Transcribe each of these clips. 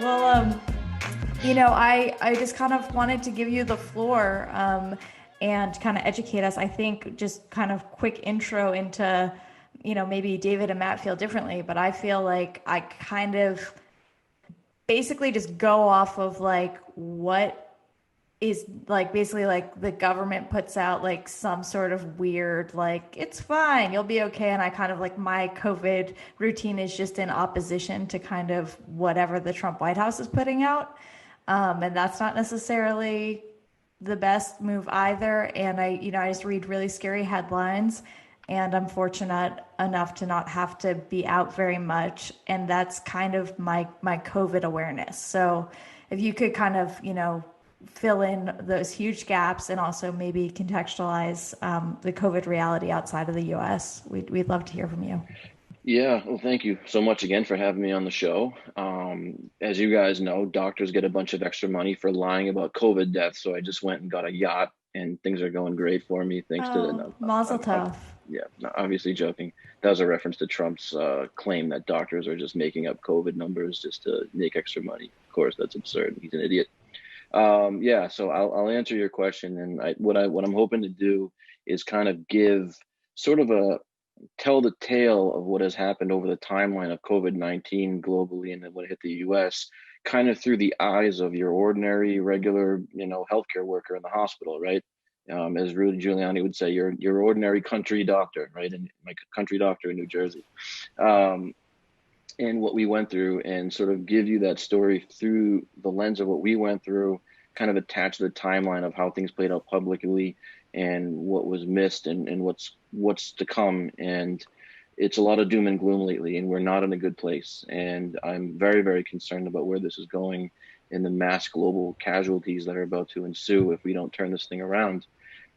Well, I just kind of wanted to give you the floor and kind of educate us. I think just kind of quick intro into, maybe David and Matt feel differently, but I feel like I kind of basically just go off of like what is like basically like the government puts out like some sort of weird like it's fine, you'll be okay, and I kind of like my COVID routine is just in opposition to kind of whatever the Trump White House is putting out, and that's not necessarily the best move either. And I just read really scary headlines, and I'm fortunate enough to not have to be out very much, and that's kind of my COVID awareness. So if you could kind of fill in those huge gaps and also maybe contextualize the COVID reality outside of the US, we'd love to hear from you. Yeah, well, thank you so much again for having me on the show. As you guys know, doctors get a bunch of extra money for lying about COVID deaths, so I just went and got a yacht, and things are going great for me thanks to. Oh, No, Mazel I'm tov. yeah, no, obviously joking. That was a reference to Trump's claim that doctors are just making up COVID numbers just to make extra money. Of course, that's absurd. He's an idiot. Yeah, so I'll answer your question, and what I'm hoping to do is kind of give sort of a tell the tale of what has happened over the timeline of COVID-19 globally and then when it hit the US, kind of through the eyes of your ordinary, regular, healthcare worker in the hospital, right? As Rudy Giuliani would say, your ordinary country doctor, right? And my country doctor in New Jersey. Um, and what we went through and sort of give you that story through the lens of what we went through, kind of attach the timeline of how things played out publicly and what was missed and what's to come. And it's a lot of doom and gloom lately, and we're not in a good place. And I'm very, very concerned about where this is going and the mass global casualties that are about to ensue if we don't turn this thing around.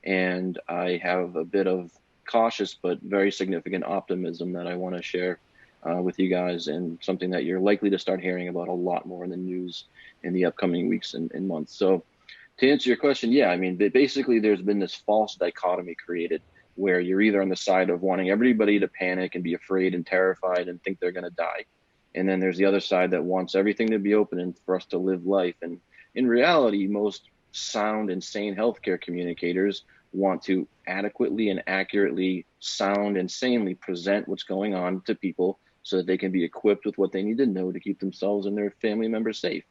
And I have a bit of cautious but very significant optimism that I want to share with you guys, and something that you're likely to start hearing about a lot more in the news in the upcoming weeks and months. So, to answer your question, yeah, I mean, basically, there's been this false dichotomy created where you're either on the side of wanting everybody to panic and be afraid and terrified and think they're going to die. And then there's the other side that wants everything to be open and for us to live life. And in reality, most sound and sane healthcare communicators want to adequately and accurately, sound and sanely present what's going on to people so that they can be equipped with what they need to know to keep themselves and their family members safe.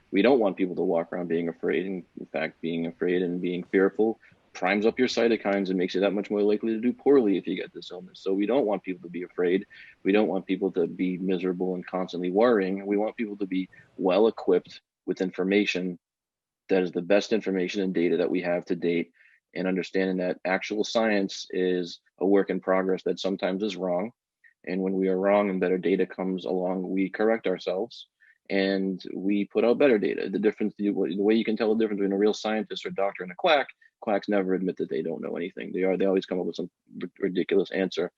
We don't want people to walk around being afraid. And in fact, being afraid and being fearful primes up your cytokines and makes you that much more likely to do poorly if you get this illness. So we don't want people to be afraid. We don't want people to be miserable and constantly worrying. We want people to be well equipped with information that is the best information and data that we have to date, and understanding that actual science is a work in progress that sometimes is wrong. And when we are wrong and better data comes along, we correct ourselves and we put out better data. The way you can tell the difference between a real scientist or doctor and a quack, quacks never admit that they don't know anything. They always come up with some ridiculous answer.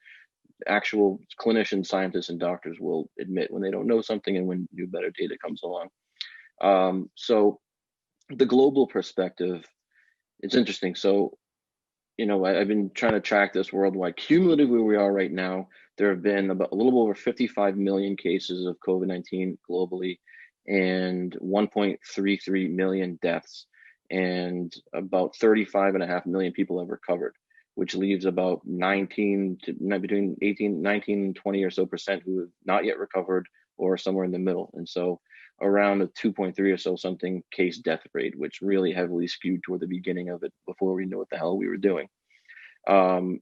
Actual clinicians, scientists, and doctors will admit when they don't know something and when new better data comes along. So the global perspective, it's interesting. So, I've been trying to track this worldwide. Cumulatively, where we are right now, there have been about a little over 55 million cases of COVID-19 globally and 1.33 million deaths, and about 35.5 million people have recovered, which leaves about 19 to between 18, 19, and 20 or so percent who have not yet recovered or somewhere in the middle. And so around a 2.3 or so something case death rate, which really heavily skewed toward the beginning of it before we knew what the hell we were doing. Um,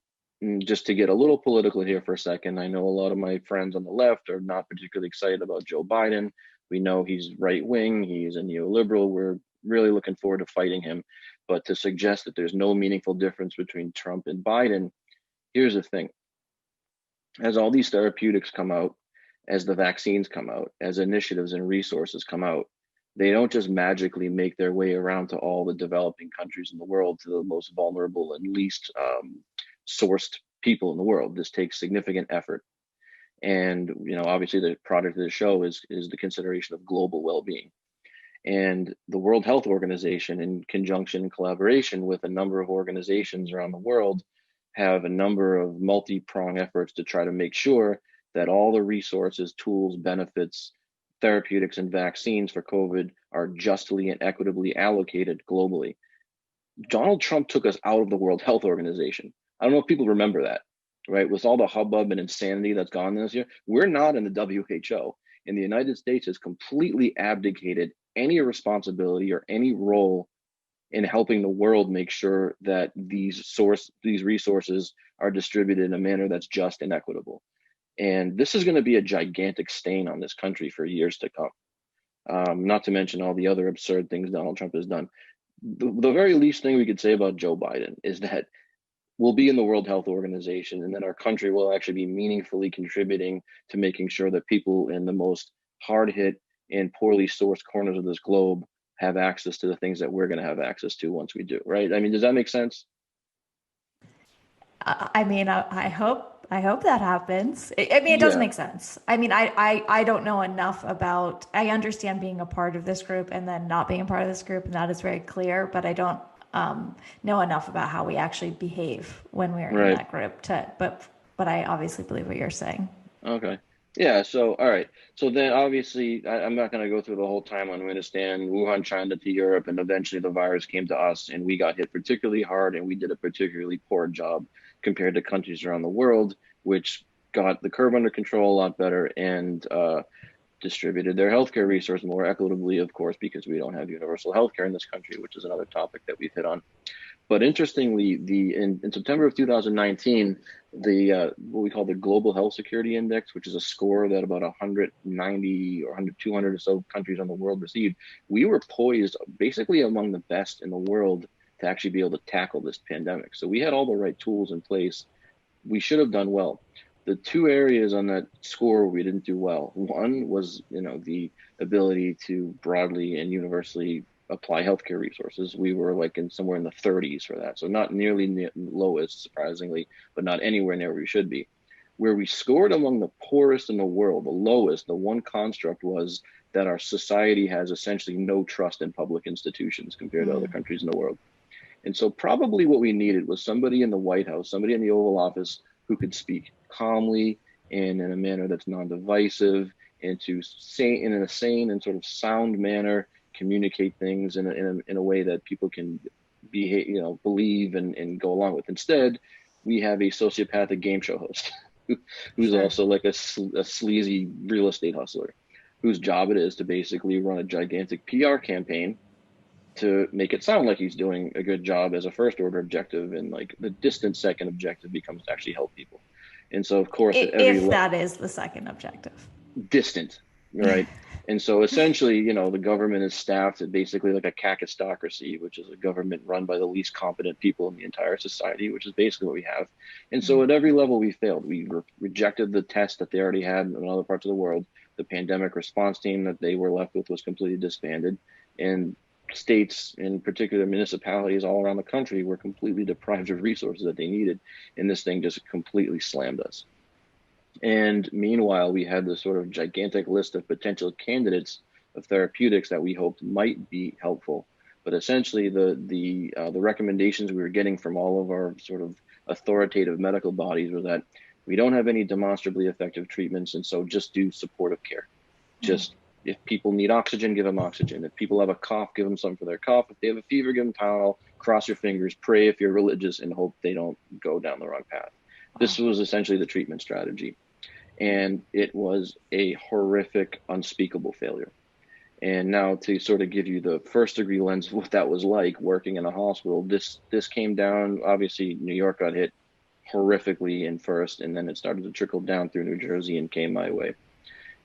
just to get a little political here for a second, I know a lot of my friends on the left are not particularly excited about Joe Biden. We know he's right wing, he's a neoliberal. We're really looking forward to fighting him. But to suggest that there's no meaningful difference between Trump and Biden, here's the thing. As all these therapeutics come out, as the vaccines come out, as initiatives and resources come out, they don't just magically make their way around to all the developing countries in the world, to the most vulnerable and least sourced people in the world. This takes significant effort. And, obviously the product of the show is the consideration of global well-being. And the World Health Organization, in conjunction and collaboration with a number of organizations around the world, have a number of multi-pronged efforts to try to make sure that all the resources, tools, benefits, therapeutics and vaccines for COVID are justly and equitably allocated globally. Donald Trump took us out of the World Health Organization. I don't know if people remember that, right? With all the hubbub and insanity that's gone this year, we're not in the WHO. And the United States has completely abdicated any responsibility or any role in helping the world make sure that these resources are distributed in a manner that's just and equitable. And this is going to be a gigantic stain on this country for years to come. Not to mention all the other absurd things Donald Trump has done. The very least thing we could say about Joe Biden is that we'll be in the World Health Organization, and then our country will actually be meaningfully contributing to making sure that people in the most hard-hit and poorly sourced corners of this globe have access to the things that we're going to have access to once we do, right? I mean, does that make sense? I mean, I hope that happens. I mean, it does Yeah, make sense. I mean, I don't know enough about, I understand being a part of this group and then not being a part of this group, and that is very clear, but I don't know enough about how we actually behave when we're in right. that group but I obviously believe what you're saying. Okay. Yeah. So, all right. So then obviously, I'm not going to go through the whole timeline. We understand Wuhan, China to Europe, and eventually the virus came to us and we got hit particularly hard and we did a particularly poor job compared to countries around the world, which got the curve under control a lot better and distributed their healthcare resources more equitably, of course, because we don't have universal healthcare in this country, which is another topic that we've hit on. But interestingly, in September of 2019, the what we call the Global Health Security Index, which is a score that about 190 or 100, 200 or so countries on the world received, we were poised basically among the best in the world to actually be able to tackle this pandemic. So we had all the right tools in place. We should have done well. The two areas on that score where we didn't do well. One was, the ability to broadly and universally apply healthcare resources. We were like somewhere in the 30s for that. So not nearly lowest, surprisingly, but not anywhere near where we should be. Where we scored among the poorest in the world, the lowest, the one construct was that our society has essentially no trust in public institutions compared to other Mm. countries in the world. And so probably what we needed was somebody in the White House, somebody in the Oval Office who could speak calmly and in a manner that's non-divisive and to say in a sane and sort of sound manner communicate things in a way that people can behave, believe and go along with. Instead, we have a sociopathic game show host who's Sure. also like a sleazy real estate hustler whose job it is to basically run a gigantic PR campaign to make it sound like he's doing a good job as a first order objective, and like the distant second objective becomes to actually help people. And so of course at every If that is the second objective. distant, right? And so essentially, the government is staffed at basically like a kakistocracy, which is a government run by the least competent people in the entire society, which is basically what we have. And so Mm. at every level we failed. We rejected the test that they already had in other parts of the world. The pandemic response team that they were left with was completely disbanded. And states, in particular municipalities all around the country, were completely deprived of resources that they needed. And this thing just completely slammed us. And meanwhile, we had this sort of gigantic list of potential candidates of therapeutics that we hoped might be helpful. But essentially, the recommendations we were getting from all of our sort of authoritative medical bodies was that we don't have any demonstrably effective treatments, and so just do supportive care. Mm. Just if people need oxygen, give them oxygen. If people have a cough, give them something for their cough. If they have a fever, give them Tylenol. Cross your fingers, pray if you're religious, and hope they don't go down the wrong path. Wow. This was essentially the treatment strategy, and it was a horrific, unspeakable failure. And now to sort of give you the first degree lens of what that was like working in a hospital, this came down. Obviously, New York got hit horrifically in first, and then it started to trickle down through New Jersey and came my way.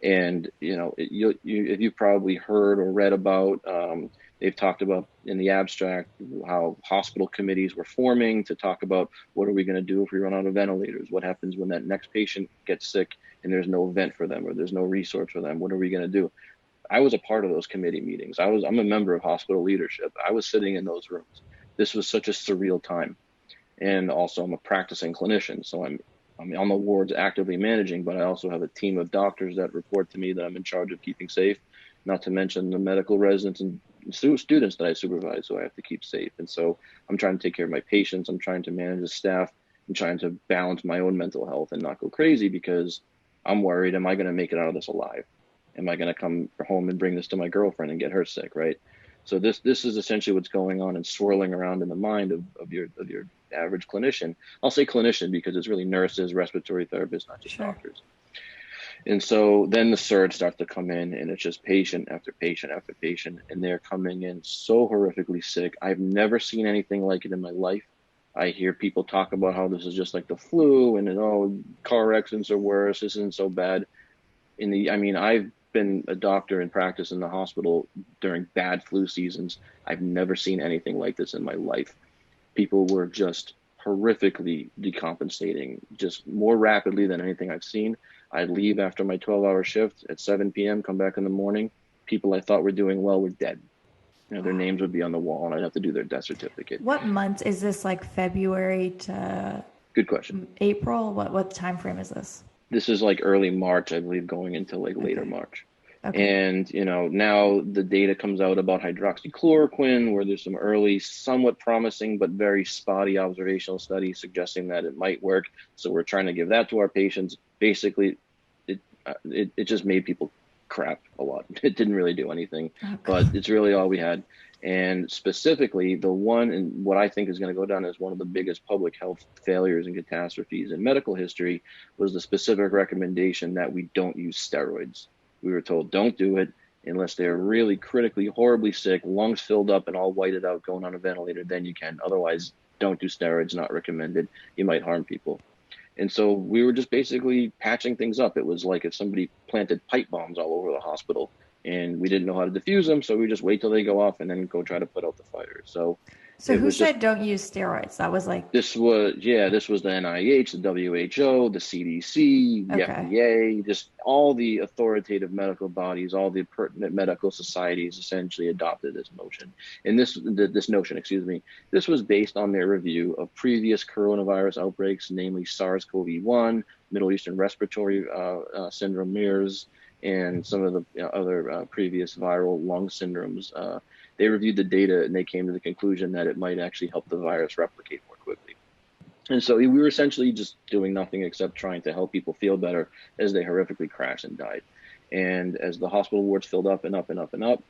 And if you've probably heard or read about, they've talked about in the abstract how hospital committees were forming to talk about what are we going to do if we run out of ventilators? What happens when that next patient gets sick and there's no vent for them or there's no resource for them? What are we going to do? I was a part of those committee meetings. I'm a member of hospital leadership. I was sitting in those rooms. This was such a surreal time. And also I'm a practicing clinician, so I'm on the wards actively managing, but I also have a team of doctors that report to me that I'm in charge of keeping safe, not to mention the medical residents and students that I supervise, so I have to keep safe. And so I'm trying to take care of my patients. I'm trying to manage the staff. I'm trying to balance my own mental health and not go crazy because I'm worried, am I going to make it out of this alive? Am I going to come home and bring this to my girlfriend and get her sick, right? So this is essentially what's going on and swirling around in the mind of your average clinician. I'll say clinician because it's really nurses, respiratory therapists, not just Sure. doctors. And so then the surge starts to come in, and it's just patient after patient after patient, and they're coming in so horrifically sick. I've never seen anything like it in my life. I hear people talk about how this is just like the flu, and oh, car accidents are worse. This isn't so bad. I mean, I've been a doctor in practice in the hospital during bad flu seasons. I've never seen anything like this in my life. People were just horrifically decompensating, just more rapidly than anything I've seen. I'd leave after my 12-hour shift at 7 p.m., come back in the morning. People I thought were doing well were dead. You know, their names would be on the wall, and I'd have to do their death certificate. What month is this? Like February to Good question. April? What time frame is this? This is like early March, I believe, going into like later March. Okay. And, you know, now the data comes out about hydroxychloroquine, where there's some early, somewhat promising, but very spotty observational studies suggesting that it might work. So we're trying to give that to our patients. Basically, it just made people crap a lot. It didn't really do anything, but it's really all we had. And specifically, the one, and what I think is going to go down as one of the biggest public health failures and catastrophes in medical history, was the specific recommendation that we don't use steroids. We were told don't do it unless they're really critically, horribly sick, lungs filled up and all whited out, going on a ventilator, then you can. Otherwise, don't do steroids, not recommended. You might harm people. And so we were just basically patching things up. It was like if somebody planted pipe bombs all over the hospital and we didn't know how to defuse them. So we just wait till they go off and then go try to put out the fire. So who said don't use steroids? That was like, this was the NIH, the WHO, the CDC, the FDA, just all the authoritative medical bodies, all the pertinent medical societies essentially adopted this motion. And this notion, this was based on their review of previous coronavirus outbreaks, namely SARS-CoV-1, Middle Eastern Respiratory Syndrome, MERS, and some of the other previous viral lung syndromes. They reviewed the data and they came to the conclusion that it might actually help the virus replicate more quickly. And so we were essentially just doing nothing except trying to help people feel better as they horrifically crashed and died. And as the hospital wards filled up and up and up and up,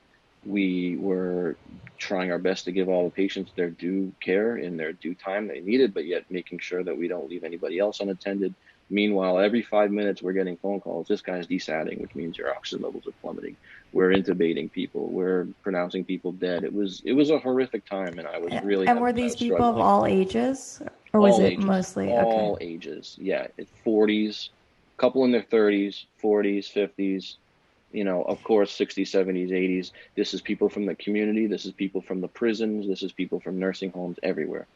we were trying our best to give all the patients their due care in their due time they needed, but yet making sure that we don't leave anybody else unattended. Meanwhile, every 5 minutes, we're getting phone calls. This guy's desatting, which means your oxygen levels are plummeting. We're intubating people. We're pronouncing people dead. It was a horrific time, and I was really. And were these people of all ages, or was it mostly all ages? Yeah, 40s, couple in their 30s, 40s, 50s. You know, of course, 60s, 70s, 80s. This is people from the community. This is people from the prisons. This is people from nursing homes everywhere.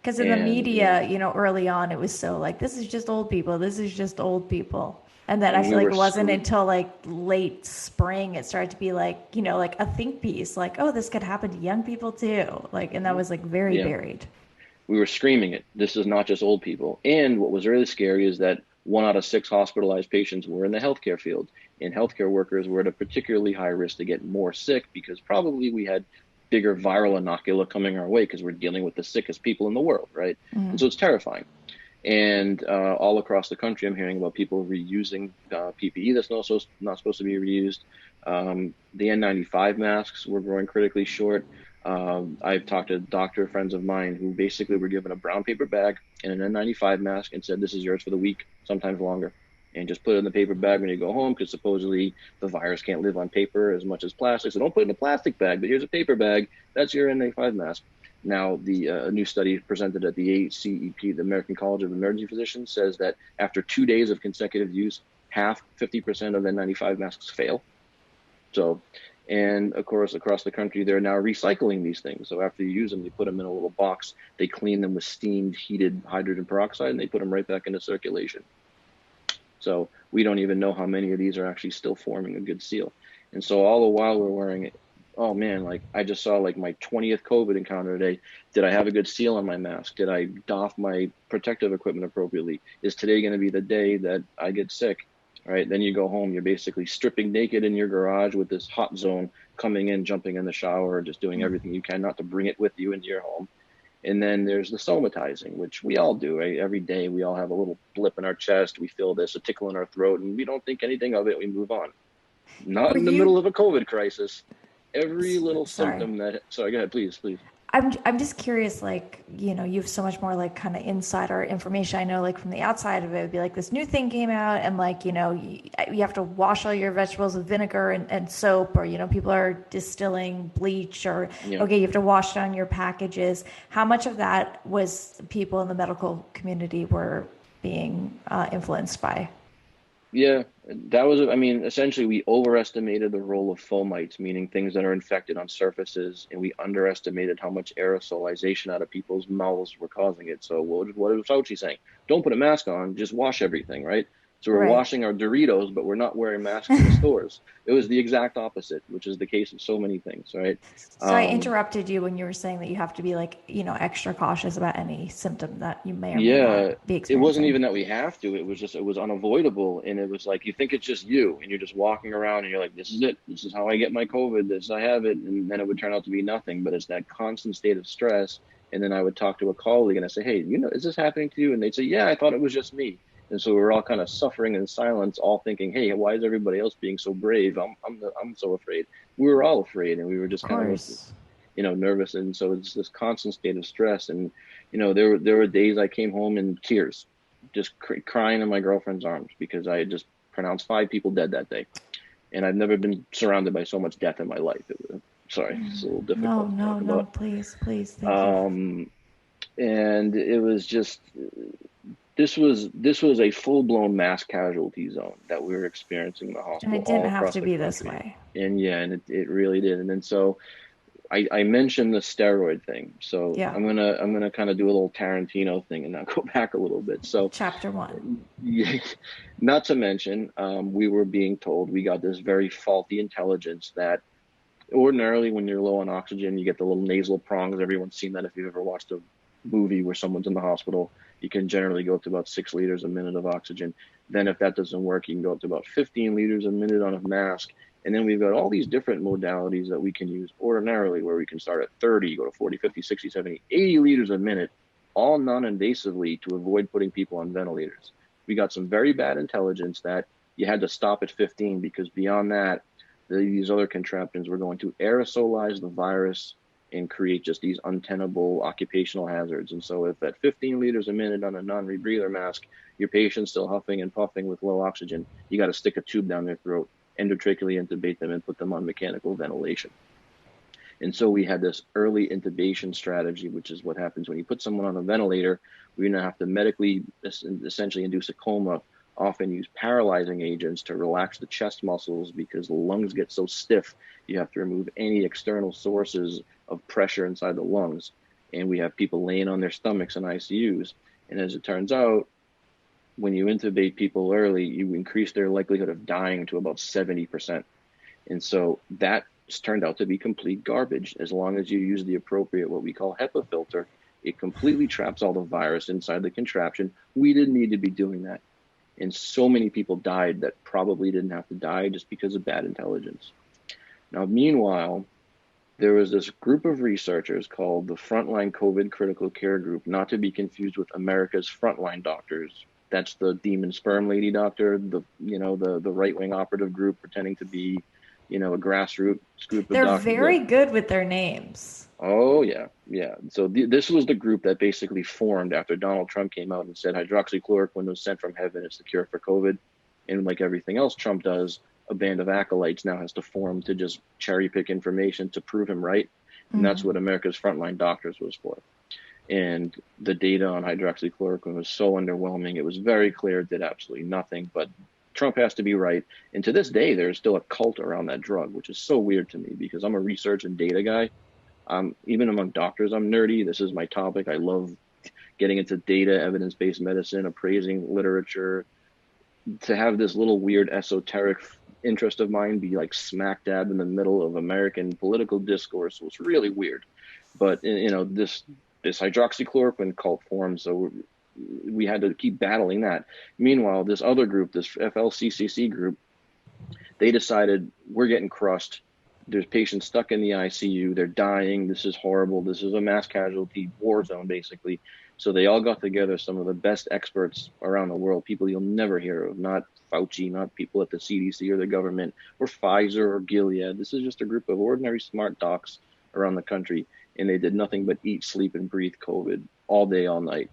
Because in the media, early on, it was so like, this is just old people. This is just old people. And then I feel like it wasn't until like late spring, it started to be like, like a think piece, like, oh, this could happen to young people too. Like, and that was like very buried. We were screaming it. This is not just old people. And what was really scary is that 1 out of 6 hospitalized patients were in the healthcare field. And healthcare workers were at a particularly high risk to get more sick because probably we had bigger viral inocula coming our way because we're dealing with the sickest people in the world, right? Mm-hmm. And so it's terrifying. And all across the country, I'm hearing about people reusing PPE that's not supposed to be reused. The N95 masks were growing critically short. I've talked to doctor friends of mine who basically were given a brown paper bag and an N95 mask and said, this is yours for the week, sometimes longer. And just put it in the paper bag when you go home because supposedly the virus can't live on paper as much as plastic. So don't put it in a plastic bag, but here's a paper bag. That's your N95 mask. Now, the new study presented at the ACEP, the American College of Emergency Physicians, says that after 2 days of consecutive use, 50% of N95 masks fail. So, and of course, across the country, they're now recycling these things. So after you use them, they put them in a little box, they clean them with steamed, heated hydrogen peroxide, and they put them right back into circulation. So we don't even know how many of these are actually still forming a good seal. And so all the while we're wearing it, oh man, like I just saw like my 20th COVID encounter today. Did I have a good seal on my mask? Did I doff my protective equipment appropriately? Is today going to be the day that I get sick? All right, then you go home, you're basically stripping naked in your garage with this hot zone coming in, jumping in the shower, just doing everything you can not to bring it with you into your home. And then there's the somatizing, which we all do, right? Every day we all have a little blip in our chest. We feel this, a tickle in our throat, and we don't think anything of it. We move on. not Were in the middle you, of a COVID crisis. Every little sorry. symptom that, sorry, go ahead, please, please. I'm just curious, like, you have so much more like kind of insider information. I know like from the outside of it would be like this new thing came out and like, you have to wash all your vegetables with vinegar and soap, or, people are distilling bleach, or, Yeah. okay, you have to wash down your packages. How much of that was people in the medical community were being influenced by? Yeah, that was, I mean, essentially we overestimated the role of fomites, meaning things that are infected on surfaces, and we underestimated how much aerosolization out of people's mouths were causing it. So what was Fauci saying? Don't put a mask on, just wash everything, right? So we're Right. washing our Doritos, but we're not wearing masks in the stores. It was the exact opposite, which is the case of so many things, right? So I Um, interrupted you when you were saying that you have to be like, extra cautious about any symptom that you may or may not Yeah, be it wasn't experiencing. even that we have to. It was just, it was unavoidable. And it was like, you think it's just you, and you're just walking around and you're like, this is it. This is how I get my COVID. This, I have it. And then it would turn out to be nothing. But it's that constant state of stress. And then I would talk to a colleague and I say, hey, is this happening to you? And they'd say, yeah, I thought it was just me. And so we were all kind of suffering in silence, all thinking, hey, why is everybody else being so brave? I'm so afraid. We were all afraid, and we were just Of kind of, course. nervous. And so it's this constant state of stress. And there were days I came home in tears, just crying in my girlfriend's arms because I had just pronounced 5 people dead that day, and I've never been surrounded by so much death in my life. Sorry, it's a little No, difficult to no, talk no, about. please, please. Thank you. Um, and it was just, this was a full blown mass casualty zone that we were experiencing in the And hospital it didn't all have across to the be this country. way. And yeah, and it really did. And then so I mentioned the steroid thing, so Yeah. I'm gonna kind of do a little Tarantino thing and now go back a little bit. So, Chapter one. yeah, not to mention, we were being told we got this very faulty intelligence that ordinarily when you're low on oxygen, you get the little nasal prongs. Everyone's seen that if you've ever watched a movie where someone's in the hospital. You can generally go up to about 6 liters a minute of oxygen. Then if that doesn't work, you can go up to about 15 liters a minute on a mask. And then we've got all these different modalities that we can use ordinarily, where we can start at 30, go to 40, 50, 60, 70, 80 liters a minute, all non-invasively to avoid putting people on ventilators. We got some very bad intelligence that you had to stop at 15, because beyond that, these other contraptions were going to aerosolize the virus and create just these untenable occupational hazards. And so if at 15 liters a minute on a non-rebreather mask, your patient's still huffing and puffing with low oxygen, you got to stick a tube down their throat, endotracheally intubate them, and put them on mechanical ventilation. And so we had this early intubation strategy, which is what happens when you put someone on a ventilator. We now have to medically essentially induce a coma, often use paralyzing agents to relax the chest muscles because the lungs get so stiff. You have to remove any external sources of pressure inside the lungs. And we have people laying on their stomachs in ICUs. And as it turns out, when you intubate people early, you increase their likelihood of dying to about 70%. And so that turned out to be complete garbage. As long as you use the appropriate, what we call HEPA filter, it completely traps all the virus inside the contraption. We didn't need to be doing that. And so many people died that probably didn't have to die just because of bad intelligence. Now, meanwhile, there was this group of researchers called the Frontline COVID Critical Care Group, not to be confused with America's Frontline Doctors. That's the demon sperm lady doctor, the right wing operative group pretending to be, a grassroots group of They're doctors that. very good with their names. Oh yeah, yeah. So this was the group that basically formed after Donald Trump came out and said hydroxychloroquine was sent from heaven. It's the cure for COVID. And like everything else Trump does, a band of acolytes now has to form to just cherry pick information to prove him right. And that's what America's Frontline Doctors was for. And the data on hydroxychloroquine was so underwhelming. It was very clear it did absolutely nothing, but Trump has to be right. And to this day, there's still a cult around that drug, which is so weird to me because I'm a research and data guy. Even among doctors, I'm nerdy. This is my topic. I love getting into data, evidence-based medicine, appraising literature. To have this little weird esoteric interest of mine be like smack dab in the middle of American political discourse was really weird. But this hydroxychloroquine cult formed, so we had to keep battling that. Meanwhile, this other group, this FLCCC group, they decided we're getting crushed. There's patients stuck in the ICU. They're dying. This is horrible. This is a mass casualty war zone, basically. So they all got together some of the best experts around the world, people you'll never hear of, not Fauci, not people at the CDC or the government or Pfizer or Gilead. This is just a group of ordinary smart docs around the country. And they did nothing but eat, sleep, and breathe COVID all day, all night.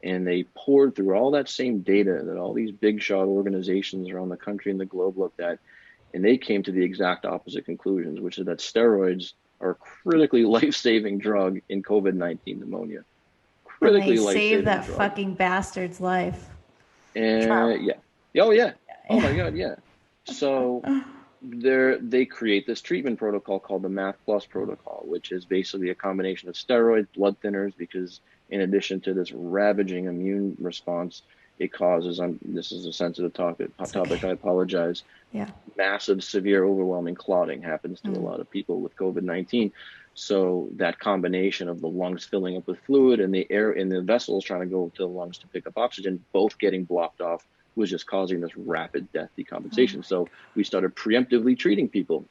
And they poured through all that same data that all these big shot organizations around the country and the globe looked at. And they came to the exact opposite conclusions, which is that steroids are a critically life-saving drug in COVID-19 pneumonia. And they Critically saved life-saving that drug. fucking bastard's life. And yeah. Oh yeah. Oh my God, yeah. So they create this treatment protocol called the MAP Plus protocol, which is basically a combination of steroids, blood thinners, because in addition to this ravaging immune response, it causes, this is a sensitive topic, I apologize, yeah, massive, severe, overwhelming clotting happens to a lot of people with COVID-19. So that combination of the lungs filling up with fluid and the air in the vessels trying to go to the lungs to pick up oxygen, both getting blocked off, was just causing this rapid death decompensation. So we started preemptively treating people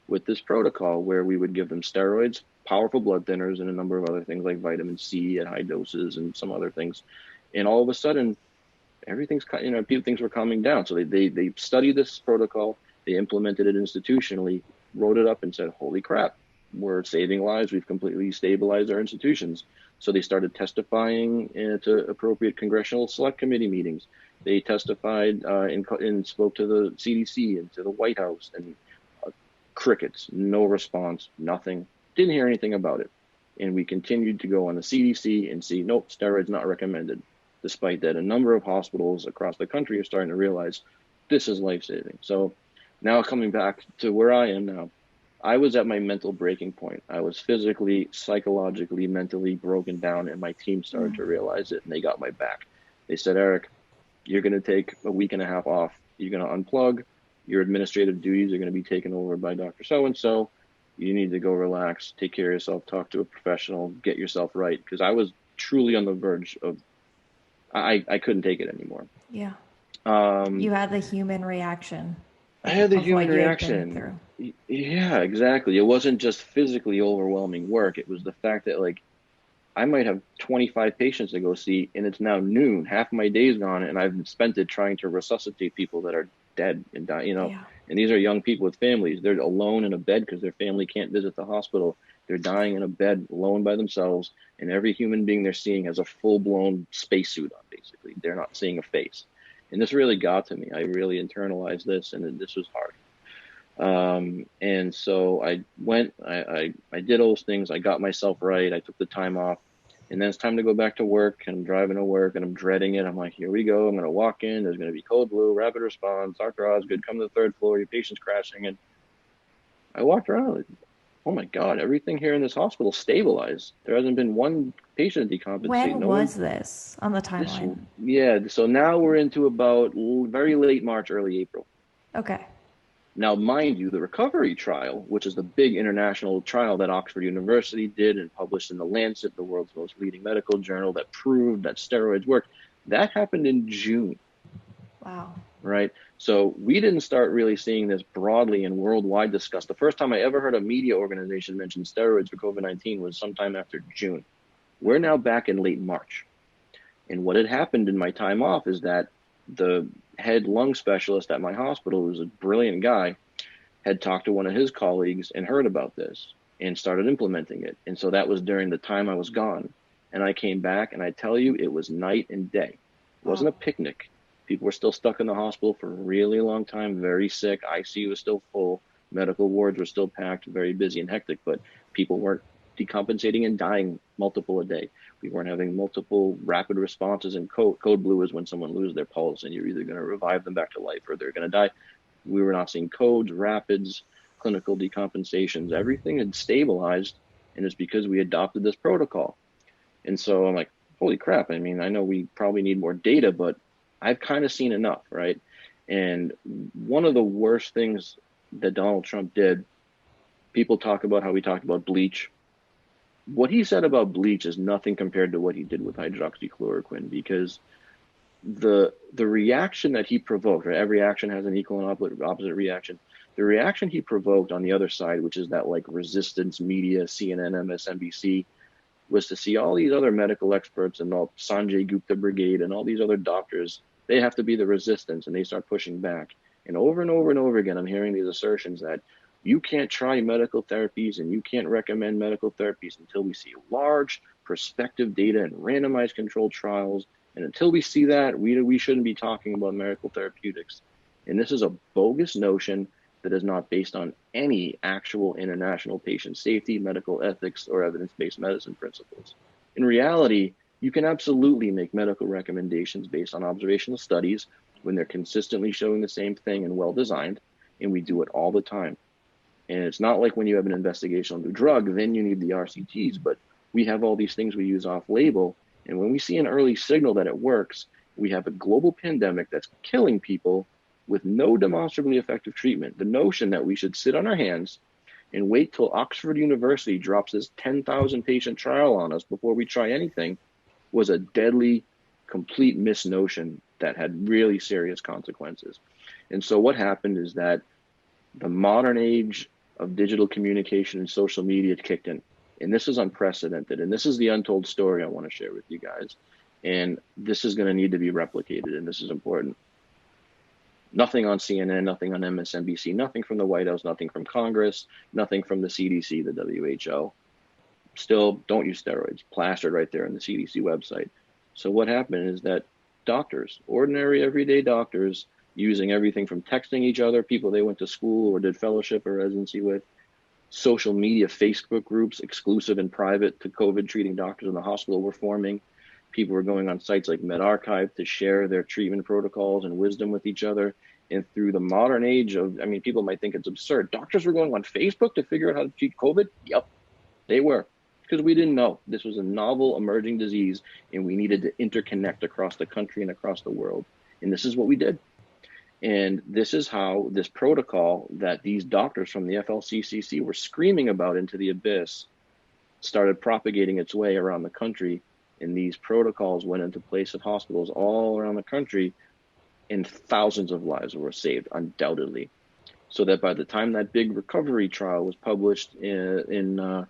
with this protocol where we would give them steroids, powerful blood thinners, and a number of other things like vitamin C at high doses and some other things. And all of a sudden, things were calming down. So they studied this protocol, they implemented it institutionally, wrote it up and said, holy crap, we're saving lives. We've completely stabilized our institutions. So they started testifying to appropriate congressional select committee meetings. They testified and spoke to the CDC and to the White House, and crickets, no response, nothing. Didn't hear anything about it. And we continued to go on the CDC and see, nope, steroids not recommended. Despite that, a number of hospitals across the country are starting to realize this is life-saving. So now coming back to where I am now, I was at my mental breaking point. I was physically, psychologically, mentally broken down, and my team started to realize it, and they got my back. They said, Eric, you're going to take a week and a half off. You're going to unplug. Your administrative duties are going to be taken over by Dr. So-and-so. You need to go relax, take care of yourself, talk to a professional, get yourself right. Because I was truly on the verge of, I couldn't take it anymore. Yeah. You had the human reaction. I had the human reaction. Yeah, exactly. It wasn't just physically overwhelming work. It was the fact that, like, I might have 25 patients to go see, and it's now noon. Half my day's gone, and I've spent it trying to resuscitate people that are dead and dying, Yeah. And these are young people with families. They're alone in a bed because their family can't visit the hospital. They're dying in a bed alone by themselves, and every human being they're seeing has a full-blown spacesuit on, basically. They're not seeing a face. And this really got to me. I really internalized this, and this was hard. And so I went, I did all those things. I got myself right. I took the time off. And then it's time to go back to work, and I'm driving to work, and I'm dreading it. I'm like, here we go. I'm going to walk in. There's going to be code blue, rapid response, Dr. Osgood, come to the third floor. Your patient's crashing. And I walked around like, oh my God, everything here in this hospital stabilized. There hasn't been one patient decompensate. When was this on the timeline? So now we're into about very late March, early April. Okay. Now, mind you, the recovery trial, which is the big international trial that Oxford University did and published in The Lancet, the world's most leading medical journal, that proved that steroids work, that happened in June. Wow. Right? So we didn't start really seeing this broadly and worldwide discussed. The first time I ever heard a media organization mention steroids for COVID-19 was sometime after June. We're now back in late March. And what had happened in my time off is that the head lung specialist at my hospital, who was a brilliant guy, had talked to one of his colleagues and heard about this and started implementing it. And so that was during the time I was gone. And I came back, and I tell you, it was night and day. It wasn't a picnic. People were still stuck in the hospital for a really long time, very sick. ICU was still full. Medical wards were still packed, very busy and hectic, but people weren't decompensating and dying multiple a day. We weren't having multiple rapid responses, and code blue is when someone loses their pulse and you're either going to revive them back to life or they're going to die. We were not seeing codes, rapids, clinical decompensations. Everything had stabilized, and it's because we adopted this protocol. And so I'm like, holy crap. I mean, I know we probably need more data, but I've kind of seen enough, right? And one of the worst things that Donald Trump did, people talk about how he talked about bleach. What he said about bleach is nothing compared to what he did with hydroxychloroquine, because the reaction that he provoked, right? Every action has an equal and opposite reaction. The reaction he provoked on the other side, which is that like resistance media, CNN, MSNBC, was to see all these other medical experts and all Sanjay Gupta Brigade and all these other doctors. They have to be the resistance, and they start pushing back. And over again, I'm hearing these assertions that you can't try medical therapies and you can't recommend medical therapies until we see large prospective data and randomized controlled trials. And until we see that, we shouldn't be talking about medical therapeutics. And this is a bogus notion that is not based on any actual international patient safety, medical ethics, or evidence-based medicine principles. In reality, you can absolutely make medical recommendations based on observational studies when they're consistently showing the same thing and well-designed, and we do it all the time. And it's not like when you have an investigational new drug, then you need the RCTs, but we have all these things we use off-label, and when we see an early signal that it works, we have a global pandemic that's killing people with no demonstrably effective treatment. The notion that we should sit on our hands and wait till Oxford University drops this 10,000 patient trial on us before we try anything was a deadly, complete misnotion that had really serious consequences. And so what happened is that the modern age of digital communication and social media kicked in. And this is unprecedented. And this is the untold story I want to share with you guys. And this is going to need to be replicated, and this is important. Nothing on CNN, nothing on MSNBC, nothing from the White House, nothing from Congress, nothing from the CDC, the WHO. Still, don't use steroids, plastered right there on the CDC website. So what happened is that doctors, ordinary everyday doctors, using everything from texting each other, people they went to school or did fellowship or residency with, social media, Facebook groups, exclusive and private to COVID treating doctors in the hospital were forming. People were going on sites like MedArchive to share their treatment protocols and wisdom with each other. And through the modern age of, people might think it's absurd. Doctors were going on Facebook to figure out how to treat COVID? Yep, they were. Because we didn't know. This was a novel emerging disease, and we needed to interconnect across the country and across the world. And this is what we did. And this is how this protocol that these doctors from the FLCCC were screaming about into the abyss started propagating its way around the country. And these protocols went into place at hospitals all around the country, and thousands of lives were saved, undoubtedly. So that by the time that big recovery trial was published in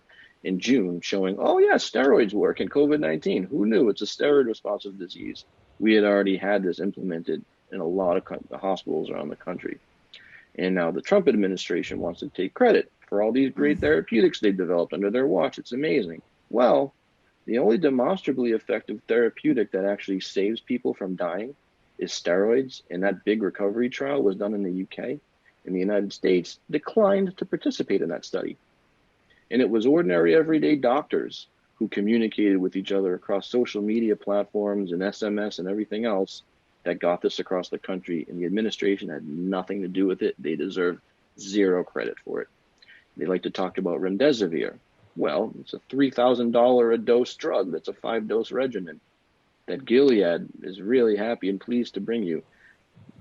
June, showing, oh yeah, steroids work in COVID-19. Who knew? It's a steroid-responsive disease. We had already had this implemented in a lot of hospitals around the country. And now the Trump administration wants to take credit for all these great therapeutics they developed under their watch. It's amazing. Well, the only demonstrably effective therapeutic that actually saves people from dying is steroids, and that big recovery trial was done in the UK, and the United States declined to participate in that study. And it was ordinary everyday doctors who communicated with each other across social media platforms and SMS and everything else that got this across the country, and the administration had nothing to do with it. They deserve zero credit for it. They like to talk about remdesivir. Well, it's a $3,000 a dose drug. That's a 5-dose regimen that Gilead is really happy and pleased to bring you.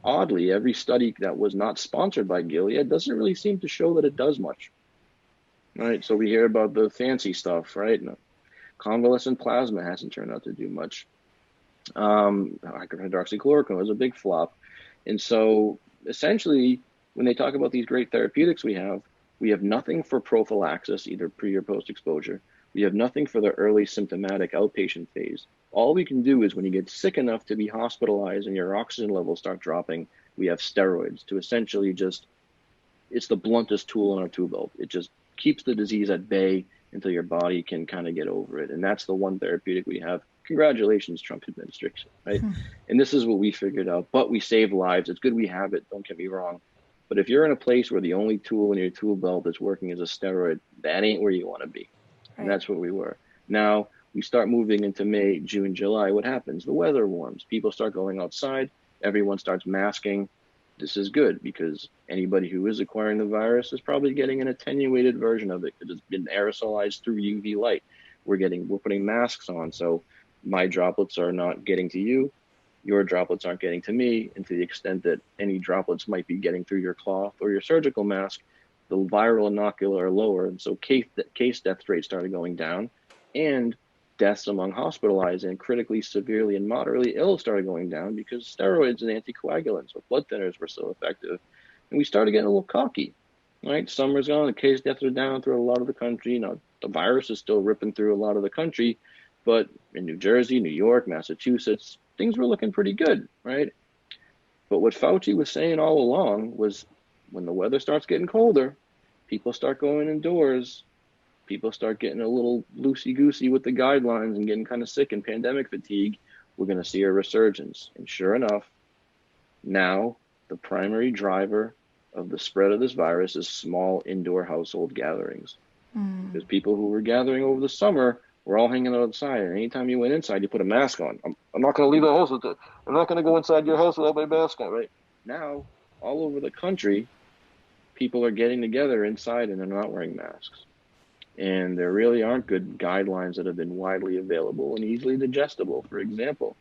Oddly, every study that was not sponsored by Gilead doesn't really seem to show that it does much. Right? So we hear about the fancy stuff, right? No. Convalescent plasma hasn't turned out to do much. Hydroxychloroquine was a big flop. And so essentially, when they talk about these great therapeutics we have nothing for prophylaxis, either pre or post exposure. We have nothing for the early symptomatic outpatient phase. All we can do is when you get sick enough to be hospitalized and your oxygen levels start dropping, we have steroids to essentially it's the bluntest tool in our tool belt. It just keeps the disease at bay until your body can kind of get over it. And that's the one therapeutic we have. Congratulations, Trump administration, right? And this is what we figured out, but we save lives. It's good we have it, don't get me wrong. But if you're in a place where the only tool in your tool belt that's working is a steroid, that ain't where you want to be. Right. And that's where we were. Now we start moving into May, June, July. What happens? The weather warms. People start going outside. Everyone starts masking. This is good because anybody who is acquiring the virus is probably getting an attenuated version of it because it's been aerosolized through UV light. We're putting masks on. So my droplets are not getting to you. Your droplets aren't getting to me, and to the extent that any droplets might be getting through your cloth or your surgical mask, the viral inocula are lower, and so case death rates started going down, and deaths among hospitalized and critically severely and moderately ill started going down because steroids and anticoagulants or blood thinners were so effective, and we started getting a little cocky. Right, summer's gone, the case deaths are down through a lot of the country. The virus is still ripping through a lot of the country, but in New Jersey, New York, Massachusetts, things were looking pretty good, right? But what Fauci was saying all along was when the weather starts getting colder, people start going indoors, people start getting a little loosey-goosey with the guidelines and getting kind of sick and pandemic fatigue, we're going to see a resurgence. And sure enough, now the primary driver of the spread of this virus is small indoor household gatherings. Because people who were gathering over the summer were all hanging outside. And anytime you went inside, you put a mask on. I'm not going to leave the house with it. I'm not going to go inside your house without my mask on, right? Now, all over the country, people are getting together inside and they're not wearing masks. And there really aren't good guidelines that have been widely available and easily digestible. For example,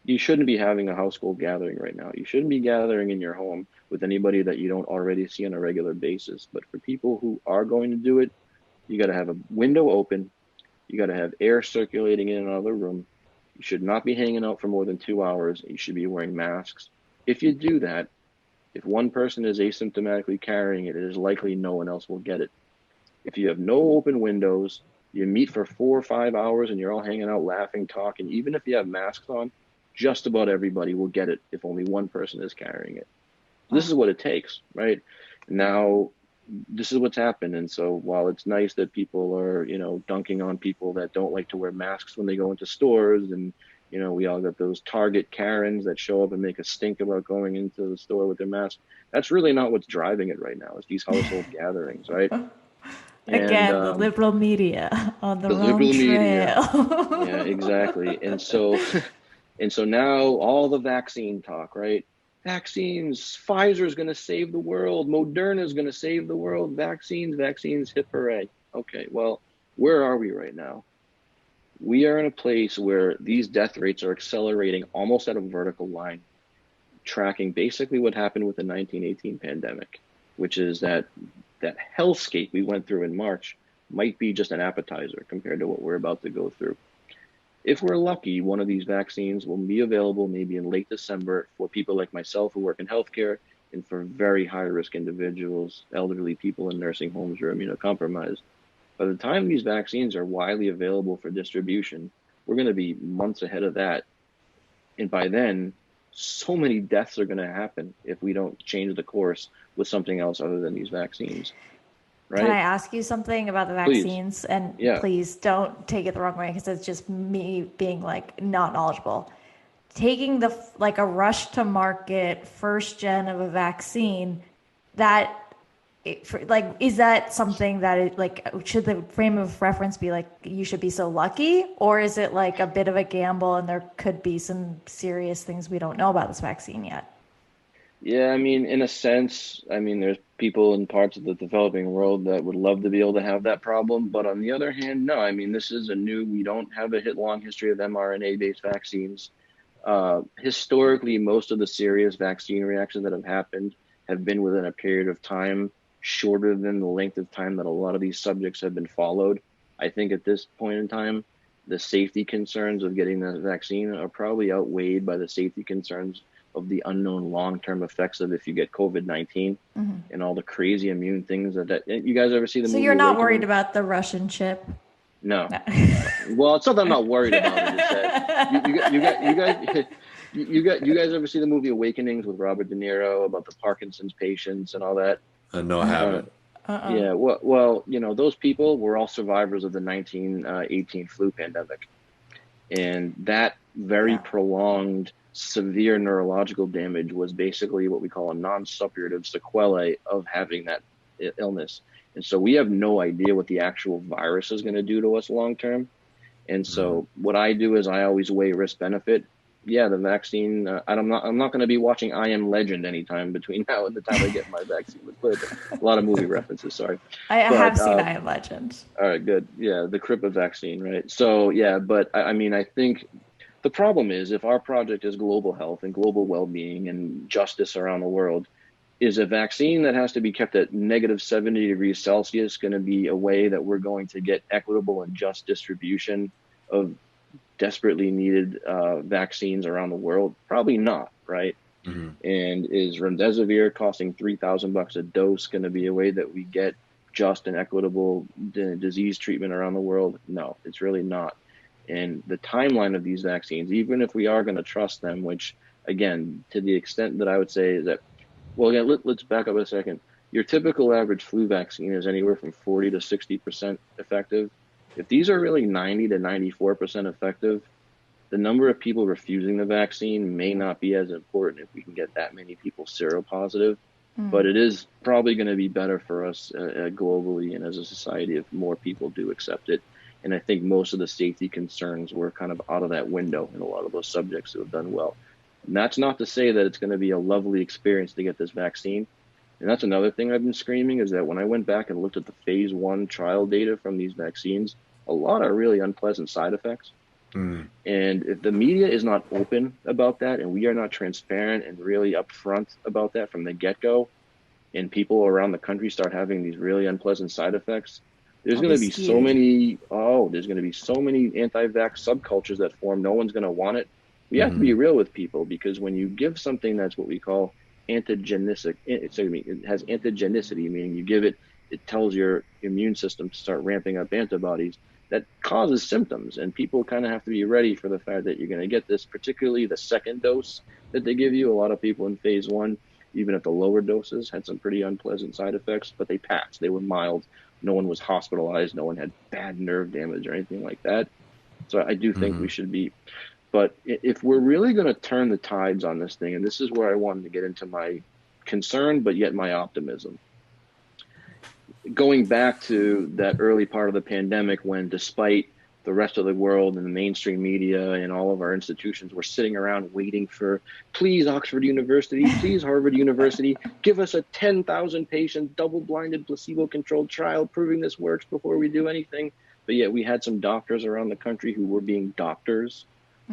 you shouldn't be having a household gathering right now. You shouldn't be gathering in your home with anybody that you don't already see on a regular basis. But for people who are going to do it, you got to have a window open. You got to have air circulating in and out of the room. You should not be hanging out for more than 2 hours. You should be wearing masks. If you do that, if one person is asymptomatically carrying it, it is likely no one else will get it. If you have no open windows, you meet for 4 or 5 hours and you're all hanging out, laughing, talking, even if you have masks on, just about everybody will get it if only one person is carrying it. This is what it takes, right? Now, this is what's happened. And so while it's nice that people are, dunking on people that don't like to wear masks when they go into stores, and, we all got those Target Karens that show up and make a stink about going into the store with their mask. That's really not what's driving it right now. It's these household gatherings, right? Again, the liberal media on the wrong trail. Yeah, exactly. And so now all the vaccine talk, right? Vaccines, Pfizer's going to save the world. Moderna's going to save the world. Vaccines, hip hooray. Okay, well, where are we right now? We are in a place where these death rates are accelerating almost at a vertical line, tracking basically what happened with the 1918 pandemic, which is that hellscape we went through in March might be just an appetizer compared to what we're about to go through. If we're lucky, one of these vaccines will be available maybe in late December for people like myself who work in healthcare, and for very high-risk individuals, elderly people in nursing homes or immunocompromised. By the time these vaccines are widely available for distribution, we're going to be months ahead of that. And by then, so many deaths are going to happen if we don't change the course with something else other than these vaccines. Right? Can I ask you something about the vaccines? Please. And please don't take it the wrong way, because it's just me being not knowledgeable. Taking a rush to market first gen of a vaccine, is that something that should the frame of reference be you should be so lucky, or is it a bit of a gamble and there could be some serious things we don't know about this vaccine yet? Yeah, in a sense, there's people in parts of the developing world that would love to be able to have that problem. But on the other hand, no, this is we don't have a long history of mRNA-based vaccines. Historically, most of the serious vaccine reactions that have happened have been within a period of time shorter than the length of time that a lot of these subjects have been followed. I think at this point in time, the safety concerns of getting the vaccine are probably outweighed by the safety concerns of the unknown long-term effects of if you get COVID-19 and all the crazy immune things that you guys ever see the movie? So you're not worried about the Russian chip? No. Well, it's not that I'm not worried about it. It's that you guys ever see the movie Awakenings with Robert De Niro about the Parkinson's patients and all that? No, I haven't. Yeah. Well, those people were all survivors of the 1918 flu pandemic, and that very prolonged severe neurological damage was basically what we call a non-suppurative sequelae of having that illness. And so we have no idea what the actual virus is going to do to us long term. And so what I do is I always weigh risk benefit. Yeah, the vaccine, I'm not going to be watching I Am Legend anytime between now and the time I get my vaccine. A lot of movie references, sorry. I have seen I Am Legend. All right, good. Yeah, the Kripa vaccine, right? So, yeah, but I think the problem is if our project is global health and global well-being and justice around the world, is a vaccine that has to be kept at negative 70 degrees Celsius going to be a way that we're going to get equitable and just distribution of desperately needed vaccines around the world? Probably not, right? And is remdesivir costing $3,000 a dose going to be a way that we get just and equitable disease treatment around the world? No, it's really not. And the timeline of these vaccines, even if we are going to trust them, which again, to the extent that I would say is that, well, again, let's back up a second. Your typical average flu vaccine is anywhere from 40 to 60% effective. If these are really 90 to 94% effective, the number of people refusing the vaccine may not be as important if we can get that many people seropositive. But it is probably going to be better for us globally and as a society if more people do accept it. And I think most of the safety concerns were kind of out of that window in a lot of those subjects who have done well. And that's not to say that it's going to be a lovely experience to get this vaccine. And that's another thing I've been screaming is that when I went back and looked at the phase 1 trial data from these vaccines, a lot are really unpleasant side effects. And if the media is not open about that and we are not transparent and really upfront about that from the get-go, and people around the country start having these really unpleasant side effects, there's going to be so many, there's going to be so many anti-vax subcultures that form. No one's going to want it. We have to be real with people, because when you give something that's what we call antigenicity, it has antigenicity, meaning you give it, it tells your immune system to start ramping up antibodies that causes symptoms, and people kind of have to be ready for the fact that you're going to get this, particularly the second dose that they give you. A lot of people in phase 1, even at the lower doses, had some pretty unpleasant side effects, but they passed. They were mild. No one was hospitalized. No one had bad nerve damage or anything like that. So I do think we should be, but if we're really going to turn the tides on this thing, and this is where I wanted to get into my concern, but yet my optimism. Going back to that early part of the pandemic when, despite the rest of the world and the mainstream media and all of our institutions were sitting around waiting for, please Oxford University, please Harvard University, give us a 10,000 patient double-blinded placebo-controlled trial proving this works before we do anything. But yet we had some doctors around the country who were being doctors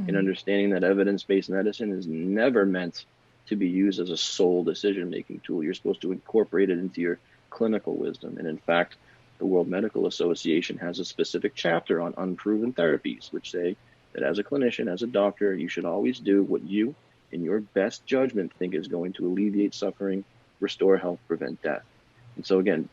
and understanding that evidence-based medicine is never meant to be used as a sole decision-making tool. You're supposed to incorporate it into your clinical wisdom. And in fact, the World Medical Association has a specific chapter on unproven therapies, which say that as a clinician, as a doctor, you should always do what you, in your best judgment, think is going to alleviate suffering, restore health, prevent death. And so again,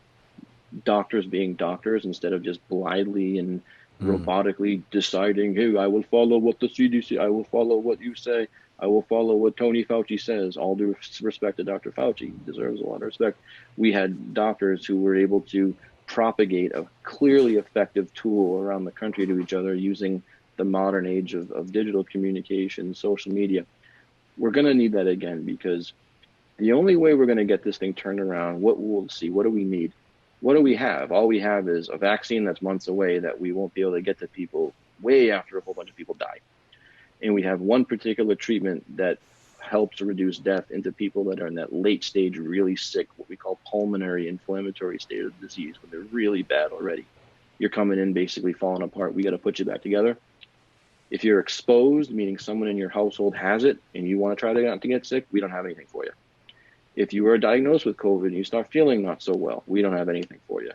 doctors being doctors instead of just blindly and robotically deciding, hey, I will follow what the CDC, I will follow what you say, I will follow what Tony Fauci says. All due respect to Dr. Fauci, he deserves a lot of respect. We had doctors who were able to propagate a clearly effective tool around the country to each other using the modern age of digital communication, social media. We're going to need that again, because the only way we're going to get this thing turned around, what we'll see, what do we need? What do we have? All we have is a vaccine that's months away that we won't be able to get to people way after a whole bunch of people die. And we have one particular treatment that helps to reduce death into people that are in that late stage, really sick, what we call pulmonary inflammatory state of disease, when they're really bad already. You're coming in basically falling apart. We got to put you back together. If you're exposed, meaning someone in your household has it and you want to try not to get sick, we don't have anything for you. If you are diagnosed with COVID and you start feeling not so well, we don't have anything for you.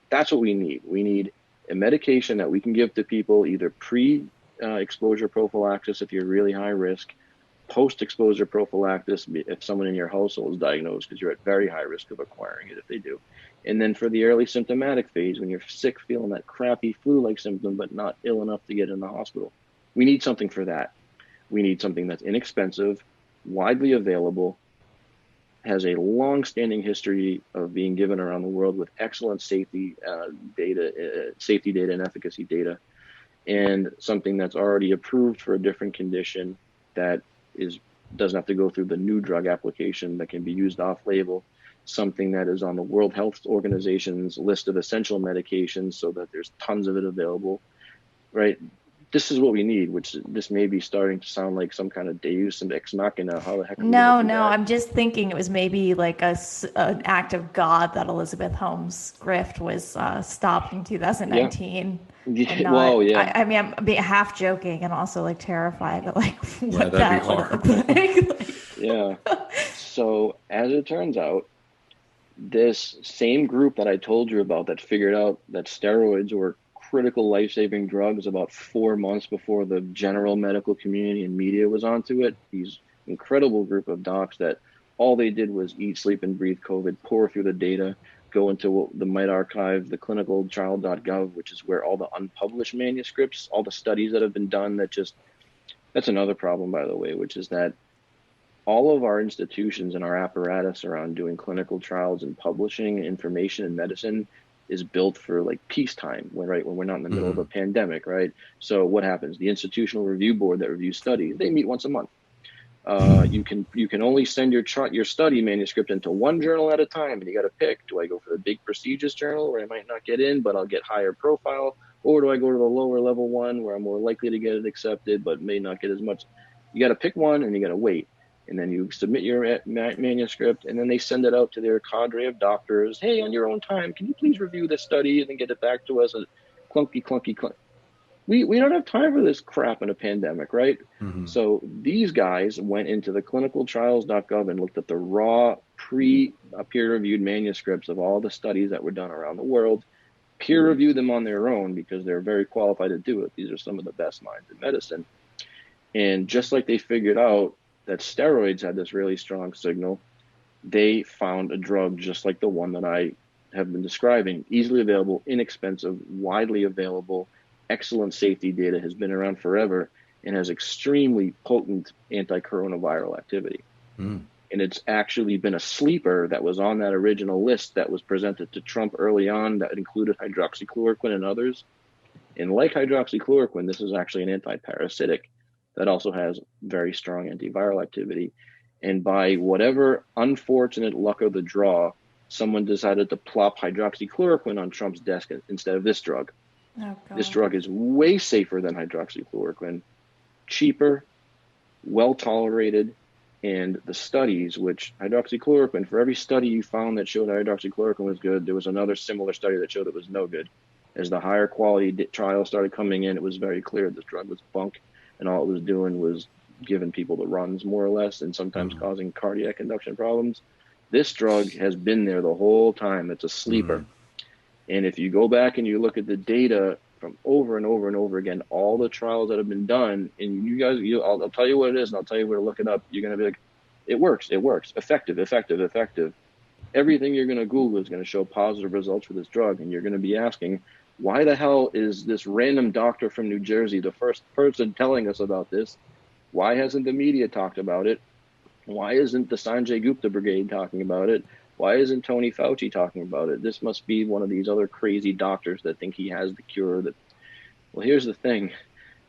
That's what we need. We need a medication that we can give to people, either pre-exposure prophylaxis if you're really high risk, post-exposure prophylaxis if someone in your household is diagnosed, because you're at very high risk of acquiring it if they do. And then for the early symptomatic phase, when you're sick, feeling that crappy flu-like symptom, but not ill enough to get in the hospital, we need something for that. We need something that's inexpensive, widely available, has a long-standing history of being given around the world with excellent safety data and efficacy data, and something that's already approved for a different condition that doesn't have to go through the new drug application, that can be used off-label, something that is on the World Health Organization's list of essential medications so that there's tons of it available, right? This is what we need, which this may be starting to sound like some kind of deus ex machina. How the heck? No, I'm just thinking it was maybe like an act of God that Elizabeth Holmes' grift was stopped in 2019. Yeah. Not, well, yeah. I mean, I'm being half joking and also like terrified at like what that'd be that would look like. Yeah. So as it turns out, this same group that I told you about that figured out that steroids were critical life-saving drugs about 4 months before the general medical community and media was onto it, these incredible group of docs that all they did was eat, sleep, and breathe COVID, pour through the data, go into the MITE archive, the clinicaltrial.gov, which is where all the unpublished manuscripts, all the studies that have been done that's another problem, by the way, which is that all of our institutions and our apparatus around doing clinical trials and publishing information in medicine is built for like peacetime, when we're not in the middle of a pandemic, right? So what happens? The institutional review board that reviews studies, they meet once a month. You can only send your study manuscript into one journal at a time, and you got to pick: do I go for the big prestigious journal where I might not get in, but I'll get higher profile, or do I go to the lower level one where I'm more likely to get it accepted, but may not get as much? You got to pick one, and you got to wait. And then you submit your manuscript, and then they send it out to their cadre of doctors. Hey, on your own time, can you please review this study and then get it back to us? Clunky. We don't have time for this crap in a pandemic, right? So these guys went into the clinicaltrials.gov and looked at the raw peer-reviewed manuscripts of all the studies that were done around the world, peer-reviewed them on their own because they're very qualified to do it. These are some of the best minds in medicine. And just like they figured out that steroids had this really strong signal, they found a drug just like the one that I have been describing: easily available, inexpensive, widely available, excellent safety data, has been around forever, and has extremely potent anti-coronaviral activity. And it's actually been a sleeper that was on that original list that was presented to Trump early on that included hydroxychloroquine and others. And like hydroxychloroquine, this is actually an anti-parasitic that also has very strong antiviral activity. And by whatever unfortunate luck of the draw, someone decided to plop hydroxychloroquine on Trump's desk instead of this drug. This drug is way safer than hydroxychloroquine, cheaper, well tolerated, and the studies, which hydroxychloroquine, for every study you found that showed hydroxychloroquine was good, there was another similar study that showed it was no good. As the higher quality trials started coming in, it was very clear this drug was bunk, and all it was doing was giving people the runs, more or less, and sometimes causing cardiac induction problems. This drug has been there the whole time. It's a sleeper. And if you go back and you look at the data from over and over and over again, all the trials that have been done, and you guys, I'll tell you what it is, and I'll tell you where to look it up. You're going to be like, it works, effective. Everything you're going to Google is going to show positive results for this drug, and you're going to be asking, why the hell is this random doctor from New Jersey the first person telling us about this? Why hasn't the media talked about it? Why isn't the Sanjay Gupta brigade talking about it? Why isn't Tony Fauci talking about it? This must be one of these other crazy doctors that think he has the cure. Well, here's the thing.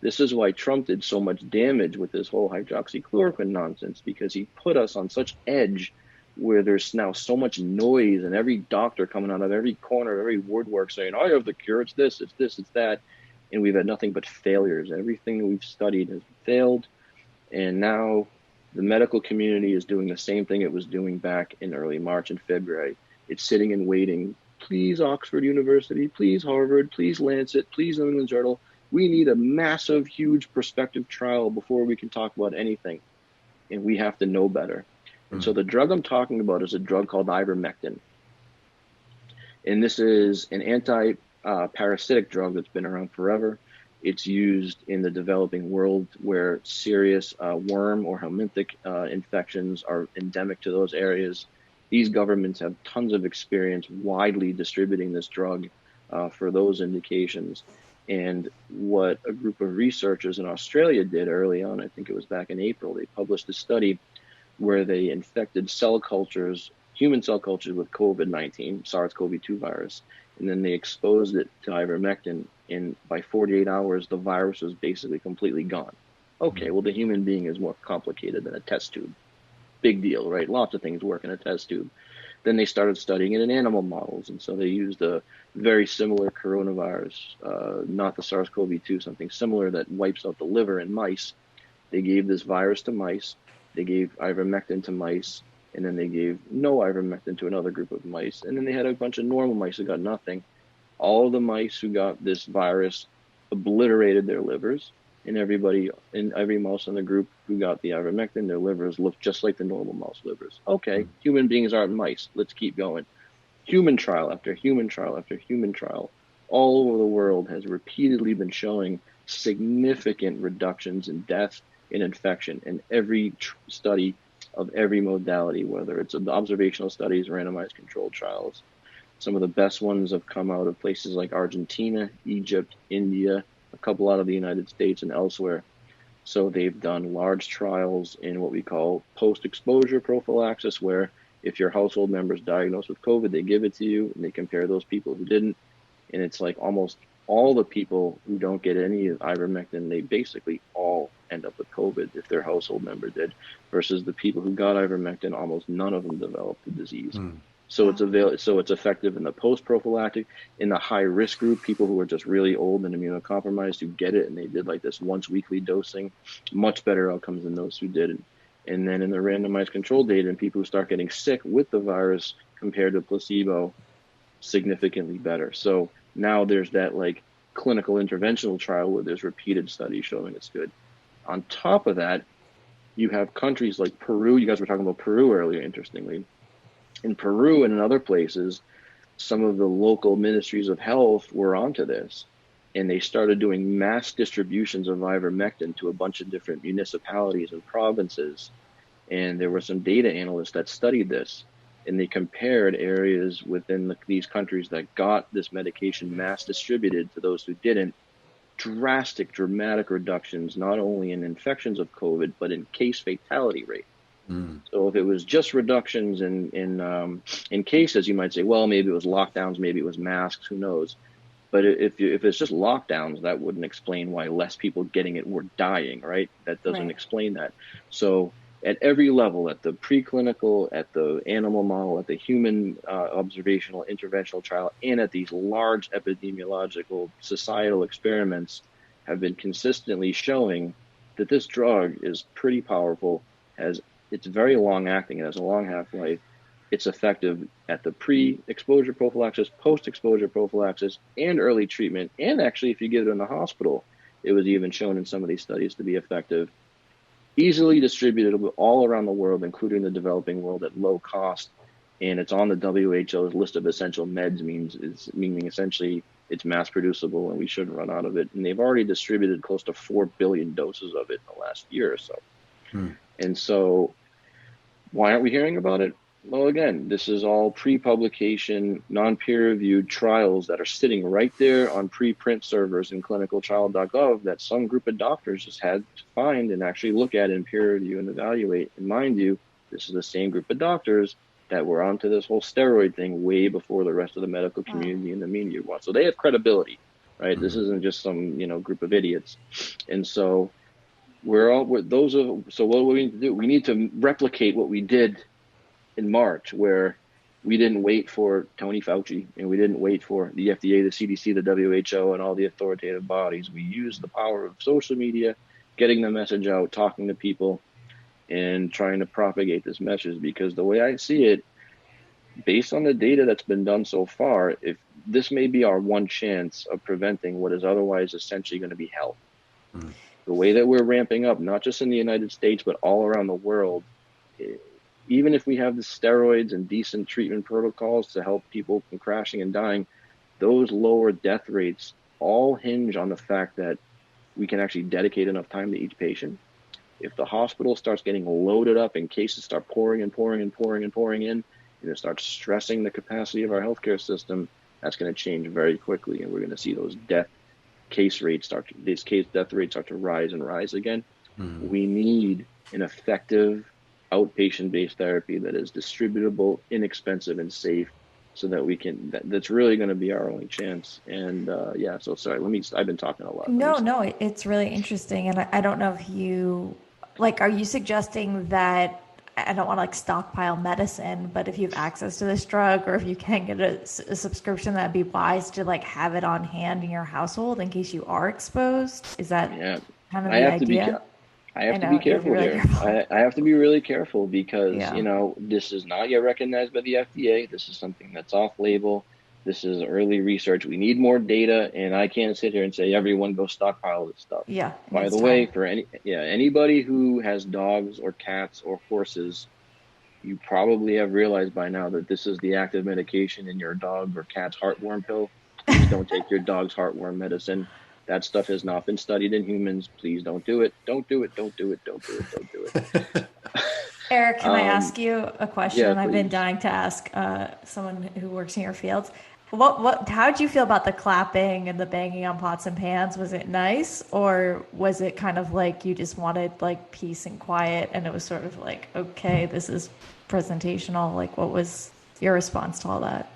This is why Trump did so much damage with this whole hydroxychloroquine nonsense, because he put us on such edge where there's now so much noise and every doctor coming out of every corner, every woodwork saying, I have the cure, it's this, it's that. And we've had nothing but failures. Everything that we've studied has failed. And now the medical community is doing the same thing it was doing back in early March and February. It's sitting and waiting. Please, Oxford University, please, Harvard, please, Lancet, please, New England Journal. We need a massive, huge prospective trial before we can talk about anything. And we have to know better. And so the drug I'm talking about is a drug called ivermectin. And this is an anti-parasitic drug that's been around forever. It's used in the developing world where serious worm or helminthic infections are endemic to those areas. These governments have tons of experience widely distributing this drug for those indications. And what a group of researchers in Australia did early on, I think it was back in April, they published a study where they infected cell cultures, human cell cultures with COVID-19, SARS-CoV-2 virus, and then they exposed it to ivermectin, and by 48 hours, the virus was basically completely gone. Okay, well, the human being is more complicated than a test tube. Big deal, right? Lots of things work in a test tube. Then they started studying it in animal models, and so they used a very similar coronavirus, not the SARS-CoV-2, something similar that wipes out the liver in mice. They gave this virus to mice. They gave ivermectin to mice, and then they gave no ivermectin to another group of mice. And then they had a bunch of normal mice who got nothing. All of the mice who got this virus obliterated their livers, and every mouse in the group who got the ivermectin, their livers looked just like the normal mouse livers. Okay, human beings aren't mice. Let's keep going. Human trial after human trial after human trial all over the world has repeatedly been showing significant reductions in death and infection in every study of every modality, whether it's observational studies, randomized controlled trials. Some of the best ones have come out of places like Argentina, Egypt, India, a couple out of the United States and elsewhere. So they've done large trials in what we call post-exposure prophylaxis, where if your household member is diagnosed with COVID, they give it to you and they compare those people who didn't. And it's like almost all the people who don't get any ivermectin, they basically all end up with COVID if their household member did, versus the people who got ivermectin, almost none of them developed the disease. So it's effective in the post-prophylactic, in the high-risk group, people who are just really old and immunocompromised who get it and they did like this once weekly dosing, much better outcomes than those who didn't. And then in the randomized control data, and people who start getting sick with the virus compared to placebo, significantly better. So now there's that like clinical interventional trial where there's repeated studies showing it's good. On top of that, you have countries like Peru. You guys were talking about Peru earlier, interestingly. In Peru and in other places, some of the local ministries of health were onto this, and they started doing mass distributions of ivermectin to a bunch of different municipalities and provinces. And there were some data analysts that studied this, and they compared areas within these countries that got this medication mass distributed to those who didn't. Dramatic reductions, not only in infections of COVID, but in case fatality rate. So if it was just reductions in cases, you might say, well, maybe it was lockdowns, maybe it was masks, who knows? But if it's just lockdowns, that wouldn't explain why less people getting it were dying, right? That doesn't explain that. So at every level, at the preclinical, at the animal model, at the human observational interventional trial, and at these large epidemiological societal experiments, have been consistently showing that this drug is pretty powerful, it's very long acting, it has a long half-life, it's effective at the pre-exposure prophylaxis, post-exposure prophylaxis, and early treatment. And actually, if you give it in the hospital, it was even shown in some of these studies to be effective. Easily distributed all around the world, including the developing world, at low cost. And it's on the WHO's list of essential meds, meaning essentially it's mass producible and we shouldn't run out of it. And they've already distributed close to 4 billion doses of it in the last year or so. And so why aren't we hearing about it? Well, again, this is all pre-publication, non-peer-reviewed trials that are sitting right there on preprint servers in clinicaltrial.gov that some group of doctors just had to find and actually look at and peer review and evaluate. And mind you, this is the same group of doctors that were onto this whole steroid thing way before the rest of the medical community and the media was. So they have credibility, right? This isn't just some, group of idiots. And so so what do we need to do? We need to replicate what we did in March, where we didn't wait for Tony Fauci and we didn't wait for the FDA, the CDC, the WHO, and all the authoritative bodies. We used the power of social media, getting the message out, talking to people, and trying to propagate this message. Because the way I see it, based on the data that's been done so far, if this may be our one chance of preventing what is otherwise essentially going to be hell. The way that we're ramping up, not just in the United States, but all around the world, even if we have the steroids and decent treatment protocols to help people from crashing and dying, those lower death rates all hinge on the fact that we can actually dedicate enough time to each patient. If the hospital starts getting loaded up and cases start pouring in, and it starts stressing the capacity of our healthcare system, that's going to change very quickly, and we're going to see those death rates start to rise again. We need an effective outpatient-based therapy that is distributable, inexpensive, and safe, so that that's really going to be our only chance. And so sorry, I've been talking a lot. No, it's really interesting. And I don't know if you, are you suggesting that, I don't want to stockpile medicine, but if you have access to this drug, or if you can get a subscription, that'd be wise to have it on hand in your household in case you are exposed? Is that kind of the idea? I have to be careful here. I have to be really careful because, this is not yet recognized by the FDA. This is something that's off-label. This is early research. We need more data, and I can't sit here and say everyone go stockpile this stuff. Yeah. By the way, for anybody who has dogs or cats or horses, you probably have realized by now that this is the active medication in your dog or cat's heartworm pill. Please don't take your dog's heartworm medicine. That stuff has not been studied in humans. Please don't do it. Don't do it. Don't do it. Don't do it. Don't do it. Eric, can I Um, ask you a yeah, question I've been please. dying to ask someone who works in your field? How did you feel about the clapping and the banging on pots and pans? Was it nice, or was it kind of like you just wanted like peace and quiet, and it was sort of like, okay, this is presentational? Like, what was your response to all that?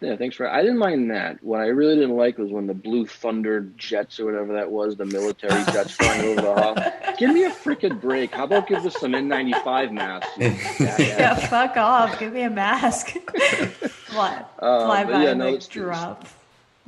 Yeah, thanks for. I didn't mind that. What I really didn't like was when the Blue Thunder jets or whatever that was, the military jets flying over the hall. Give me a freaking break. How about give us some N95 masks, you Yeah, jackass? fuck off. Give me a mask. Fly, fly But by yeah, and no, like drop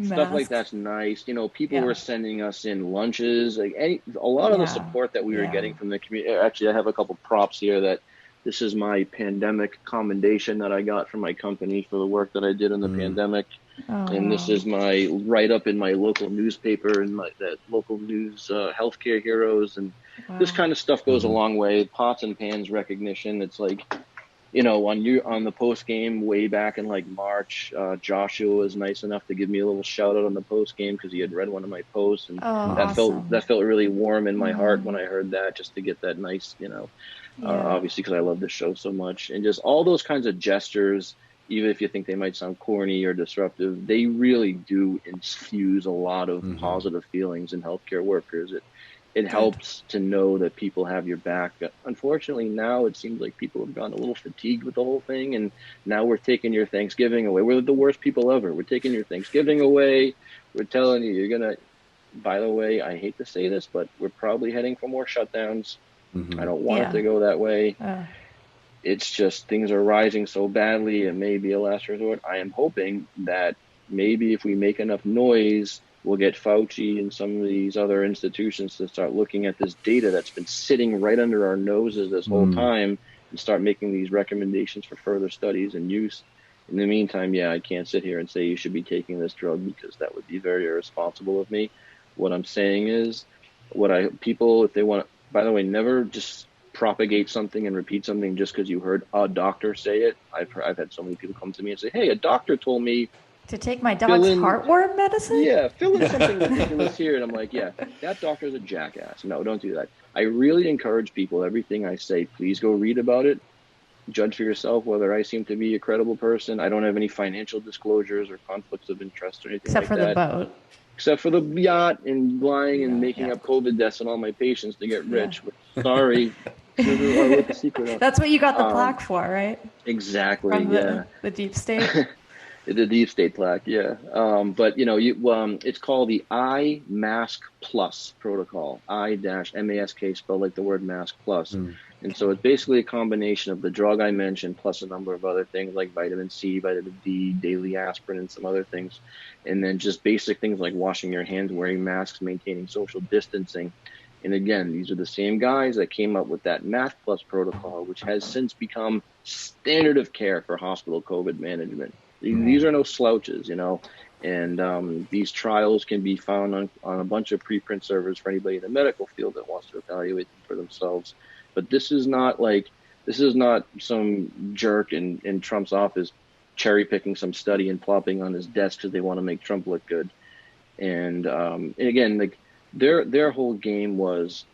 stuff like masks. that's nice. People Yeah, were sending us in lunches. A lot of the yeah, support that we were yeah. getting from the community. Actually, I have a couple props here that this is my pandemic commendation that I got from my company for the work that I did in the Mm. pandemic. Oh And this wow. is my write up in my local newspaper and my that local news healthcare heroes, and this Wow. kind of stuff goes a Hmm. long way. Pots and pans recognition. It's like on the post game way back in like March, Joshua was nice enough to give me a little shout out on the post game because he had read one of my posts, and Oh, Hmm. awesome. that felt really warm in my heart when Mm, I heard that. Just to get that nice, yeah. obviously because I love the show so much, and just all those kinds of gestures. Even if you think they might sound corny or disruptive, they really do infuse a lot of Hmm. positive feelings in healthcare workers. It Good. helps to know that people have your back. Unfortunately, now it seems like people have gotten a little fatigued with the whole thing, and now we're taking your Thanksgiving away. We're the worst people ever. We're taking your Thanksgiving away. We're telling you, you're gonna. By the way, I hate to say this, but we're probably heading for more shutdowns. I Hmm. don't want it Yeah. to go that way. Uh, It's just things are rising so badly, it may be a last resort. I am hoping that maybe if we make enough noise, we'll get Fauci and some of these other institutions to start looking at this data that's been sitting right under our noses this whole Mm. time and start making these recommendations for further studies and use. In the meantime, yeah, I can't sit here and say you should be taking this drug because that would be very irresponsible of me. What I'm saying is, people, if they want to, by the way, never just propagate something and repeat something just because you heard a doctor say it. I've had so many people come to me and say, "Hey, a doctor told me to take my fill dog's in, heartworm medicine? fill in something ridiculous here," and I'm like, "Yeah, that doctor's a jackass. No, don't do that." I really encourage people. Everything I say, please go read about it. Judge for yourself whether I seem to be a credible person. I don't have any financial disclosures or conflicts of interest or anything Except like for the that, boat. except for the yacht and lying and Yeah, making yeah, up COVID deaths on all my patients to get yeah. rich. Which, sorry, this is what I wrote the secret of. That's what you got the Um, plaque for, right? exactly, From yeah. the deep state. The deep state plaque, yeah. But it's called the I Mask Plus protocol. I-mask spelled like the word mask plus. Mm. And Okay. so it's basically a combination of the drug I mentioned plus a number of other things like vitamin C, vitamin D, daily aspirin, and some other things. And then just basic things like washing your hands, wearing masks, maintaining social distancing. And again, these are the same guys that came up with that Mask Plus protocol, which has since become standard of care for hospital COVID management. Right. These are no slouches. And these trials can be found on a bunch of preprint servers for anybody in the medical field that wants to evaluate them for themselves. But this is not some jerk in Trump's office cherry picking some study and plopping on his desk because they want to make Trump look good. And again, like their whole game was,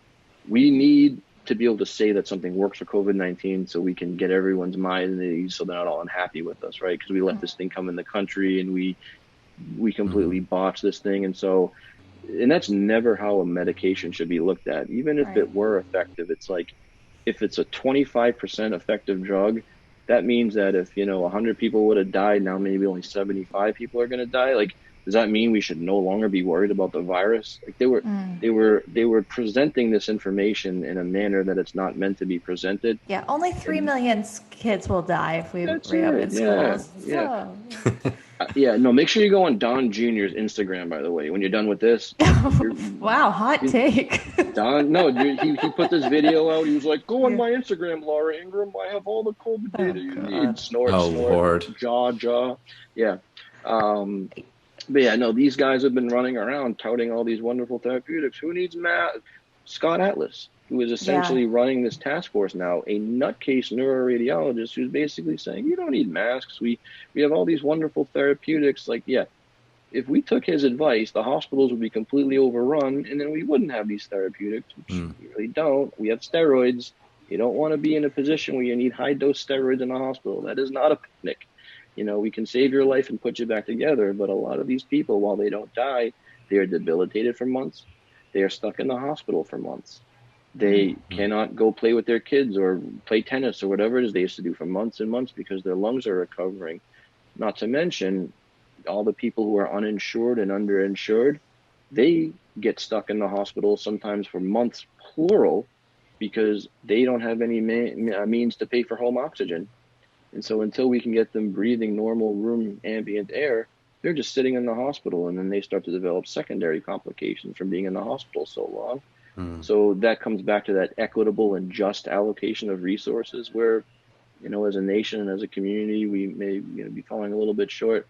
we need to be able to say that something works for COVID-19 so we can get everyone's mind at ease so they're not all unhappy with us, right? Because we let this thing come in the country and we completely Hmm. botched this thing. And that's never how a medication should be looked at. Even if Right. it were effective, it's like if it's a 25% effective drug, that means that if 100 people would have died, now maybe only 75 people are going to die. Like, does that mean we should no longer be worried about the virus? Like they were presenting this information in a manner that it's not meant to be presented. Yeah, only 3 And million kids will die if we that's it. reopen Yeah, schools. yeah. So, Yeah, no, make sure you go on Don Jr.'s Instagram, by the way, when you're done with this. You're, wow, hot you, take. Don, no, dude, he put this video out. He was like, "Go on Yeah. my Instagram, Laura Ingram. I have all the COVID Oh data you need." God. Snort, Oh snort, Lord. jaw. Yeah. Um, but yeah, no, these guys have been running around touting all these wonderful therapeutics. Who needs Scott Atlas, who is Yeah. essentially running this task force now, a nutcase neuroradiologist who's basically saying, you don't need masks. We have all these wonderful therapeutics. Like, yeah, if we took his advice, the hospitals would be completely overrun, and then we wouldn't have these therapeutics, which Mm. we really don't. We have steroids, You don't want to be in a position where you need high dose steroids in a hospital. That is not a picnic. We can save your life and put you back together, but a lot of these people, while they don't die, they are debilitated for months. They are stuck in the hospital for months. They cannot go play with their kids or play tennis or whatever it is they used to do for months and months because their lungs are recovering. Not to mention all the people who are uninsured and underinsured, they get stuck in the hospital sometimes for months, plural, because they don't have any means to pay for home oxygen. And so until we can get them breathing normal room ambient air, they're just sitting in the hospital, and then they start to develop secondary complications from being in the hospital so long. So that comes back to that equitable and just allocation of resources where, as a nation and as a community, we may be falling a little bit short.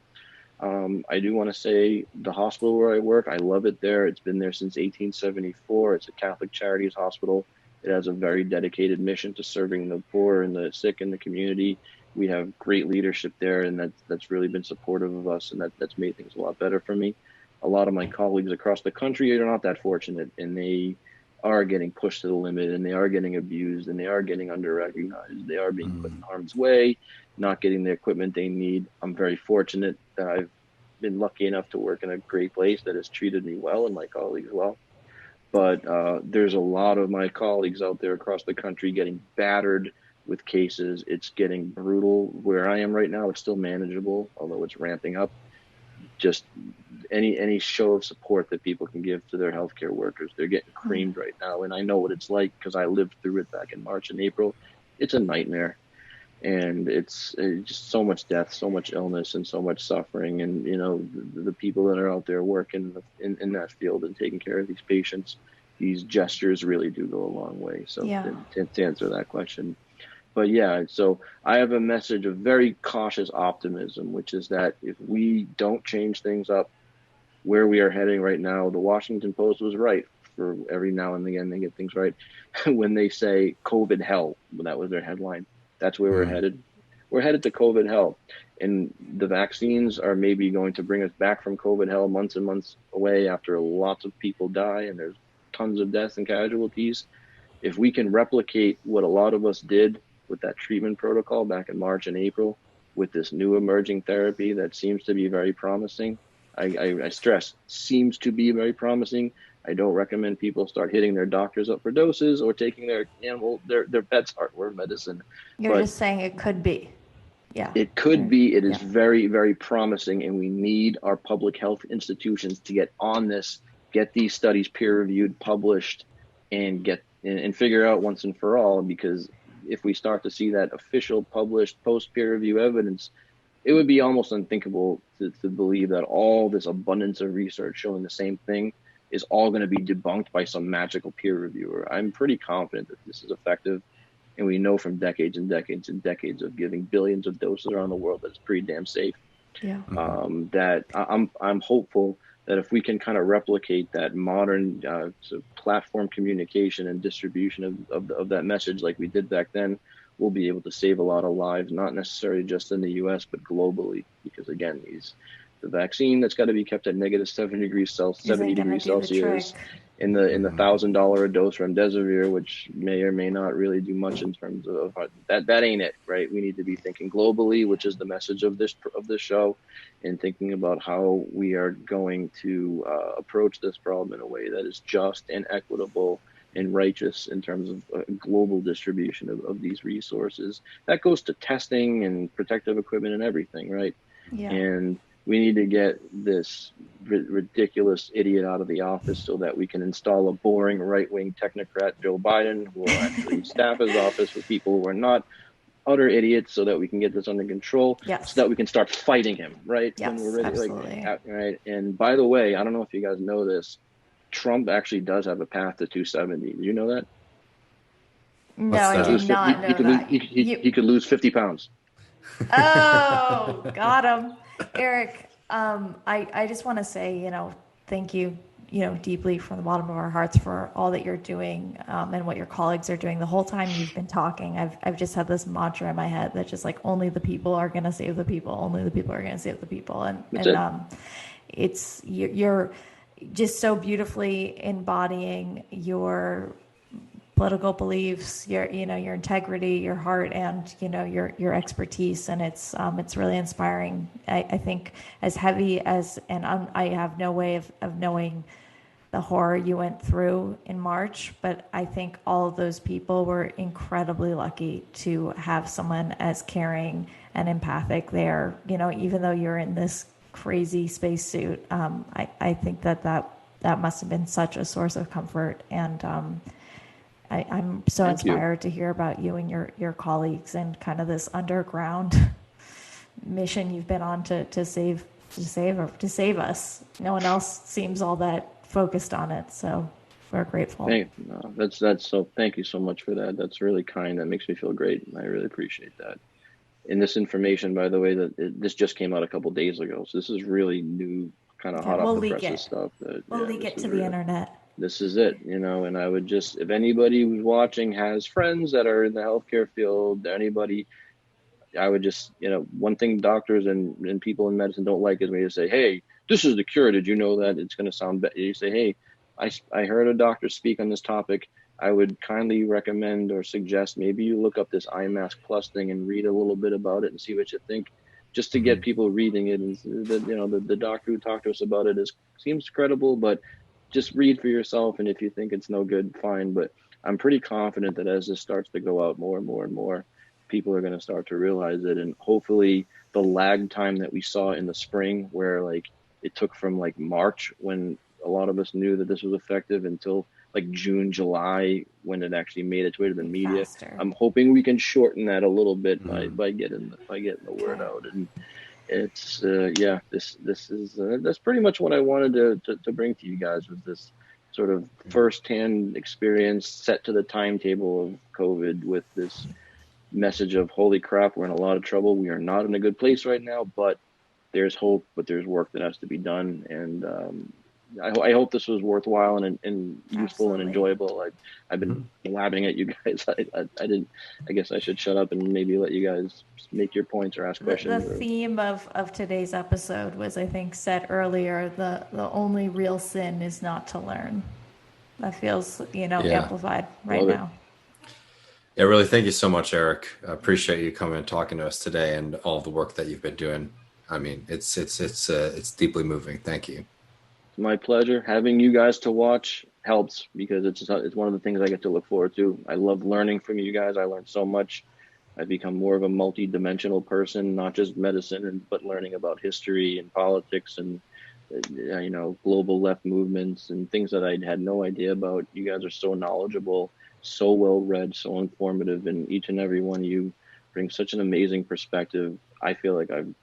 I do want to say the hospital where I work, I love it there. It's been there since 1874. It's a Catholic Charities hospital. It has a very dedicated mission to serving the poor and the sick in the community. We have great leadership there, and that's really been supportive of us, and that's made things a lot better for me. A lot of my colleagues across the country are not that fortunate, and they are getting pushed to the limit, and they are getting abused, and they are getting under-recognized. They are being put in harm's way, not getting the equipment they need. I'm very fortunate that I've been lucky enough to work in a great place that has treated me well, and my colleagues well. But there's a lot of my colleagues out there across the country getting battered with cases. It's getting brutal. Where I am right now, it's still manageable, although it's ramping up. Just any show of support that people can give to their healthcare workers, they're getting creamed right now. And I know what it's like because I lived through it back in March and April. It's a nightmare. And it's just so much death, so much illness, and so much suffering. And, the people that are out there working in that field and taking care of these patients, these gestures really do go a long way. So to answer that question. But yeah, so I have a message of very cautious optimism, which is that if we don't change things up where we are heading right now, the Washington Post was right. For every now and again, they get things right when they say COVID hell. That was their headline. That's where we're headed. We're headed to COVID hell. And the vaccines are maybe going to bring us back from COVID hell months and months away after lots of people die and there's tons of deaths and casualties. If we can replicate what a lot of us did with that treatment protocol back in March and April with this new emerging therapy that seems to be very promising, I stress, seems to be very promising. I don't recommend people start hitting their doctors up for doses or taking their pet's heartworm medicine. You're just saying it could be. Yeah. It could be. It is very, very promising, and we need our public health institutions to get on this, get these studies peer-reviewed, published, and figure out once and for all, because if we start to see that official, published, post-peer review evidence, it would be almost unthinkable to believe that all this abundance of research showing the same thing is all going to be debunked by some magical peer reviewer. I'm pretty confident that this is effective, and we know from decades and decades and decades of giving billions of doses around the world that it's pretty damn safe. Yeah. That I'm hopeful that if we can kind of replicate that modern sort of platform communication and distribution of that message like we did back then, we'll be able to save a lot of lives, not necessarily just in the U.S., but globally. Because again, the vaccine that's got to be kept at negative 70 degrees Celsius in the $1,000 a dose remdesivir, which may or may not really do much in terms of that ain't it, right? We need to be thinking globally, which is the message of this show, and thinking about how we are going to approach this problem in a way that is just and equitable and righteous in terms of global distribution of these resources. That goes to testing and protective equipment and everything, right? Yeah. And we need to get this ridiculous idiot out of the office so that we can install a boring right-wing technocrat, Joe Biden, who will actually staff his office with people who are not utter idiots, so that we can get this under control, so that we can start fighting him, right? Yes, when we're ready, absolutely. Right. And by the way, I don't know if you guys know this, Trump actually does have a path to 270. Do you know that? No, I did not know that. He could lose 50 pounds. Oh, got him. Eric, I just want to say, thank you, deeply from the bottom of our hearts for all that you're doing and what your colleagues are doing. The whole time you've been talking, I've just had this mantra in my head that just like, only the people are going to save the people. Only the people are going to save the people. And you're just so beautifully embodying your political beliefs, your your integrity, your heart, and your expertise, and it's really inspiring. I think as heavy as, and I have no way of knowing the horror you went through in March, but I think all of those people were incredibly lucky to have someone as caring and empathic there. Even though you're in this crazy spacesuit, I think that must have been such a source of comfort, and I'm so inspired to hear about you and your colleagues and kind of this underground mission you've been on to save us. No one else seems all that focused on it, so we're grateful. Hey, no, that's so. Thank you so much for that. That's really kind. That makes me feel great. I really appreciate that. And this information, by the way, this just came out a couple days ago, so this is really new, kind of hot off the presses stuff. We'll leak it to the internet. This is it, and I would just, if anybody who's watching has friends that are in the healthcare field, anybody, I would just, one thing doctors and people in medicine don't like is when you say, hey, this is the cure. Did you know that? It's going to sound better. You say, hey, I heard a doctor speak on this topic. I would kindly recommend or suggest maybe you look up this eye mask plus thing and read a little bit about it and see what you think, just to get people reading it. And the doctor who talked to us about it seems credible, but just read for yourself. And if you think it's no good, fine. But I'm pretty confident that as this starts to go out more and more and more, people are going to start to realize it. And hopefully the lag time that we saw in the spring, where like it took from like March when a lot of us knew that this was effective until like June, July, when it actually made its way to the media. Faster. I'm hoping we can shorten that a little bit by getting the word out. And it's this is that's pretty much what I wanted to bring to you guys, was this sort of firsthand experience set to the timetable of COVID, with this message of holy crap, we're in a lot of trouble. We are not in a good place right now, but there's hope, but there's work that has to be done. And I hope this was worthwhile and useful. Absolutely. And enjoyable. I've been blabbing at you guys. I guess I should shut up and maybe let you guys make your points or ask questions. The theme of today's episode was, I think, said earlier, the only real sin is not to learn. That feels, amplified right now. Yeah, really. Thank you so much, Eric. I appreciate you coming and talking to us today and all the work that you've been doing. I mean, it's deeply moving. Thank you. It's my pleasure. Having you guys to watch helps, because it's one of the things I get to look forward to. I love learning from you guys. I learned so much. I've become more of a multi-dimensional person, not just medicine, but learning about history and politics and global left movements and things that I had no idea about. You guys are so knowledgeable, so well read, so informative, and each and every one of you bring such an amazing perspective. I feel like I've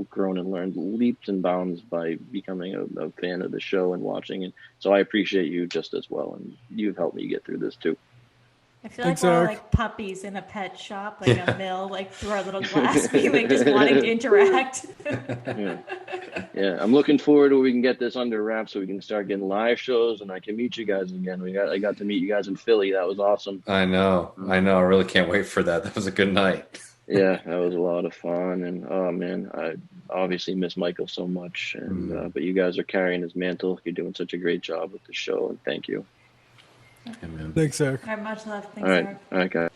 grown and learned leaps and bounds by becoming a fan of the show and watching it. So I appreciate you just as well, and you've helped me get through this too. I feel like we're like puppies in a pet shop, like a mill, like through our little glass being like just wanting to interact. Yeah, I'm looking forward to when we can get this under wraps so we can start getting live shows and I can meet you guys again. I got to meet you guys in Philly. That was awesome. I know. I really can't wait for that. That was a good night. Yeah, that was a lot of fun. And oh man, I obviously miss Michael so much. And but you guys are carrying his mantle. You're doing such a great job with the show, and thank you. Amen. Thanks, Eric. All right, much love. Thanks, Eric. All right, guys.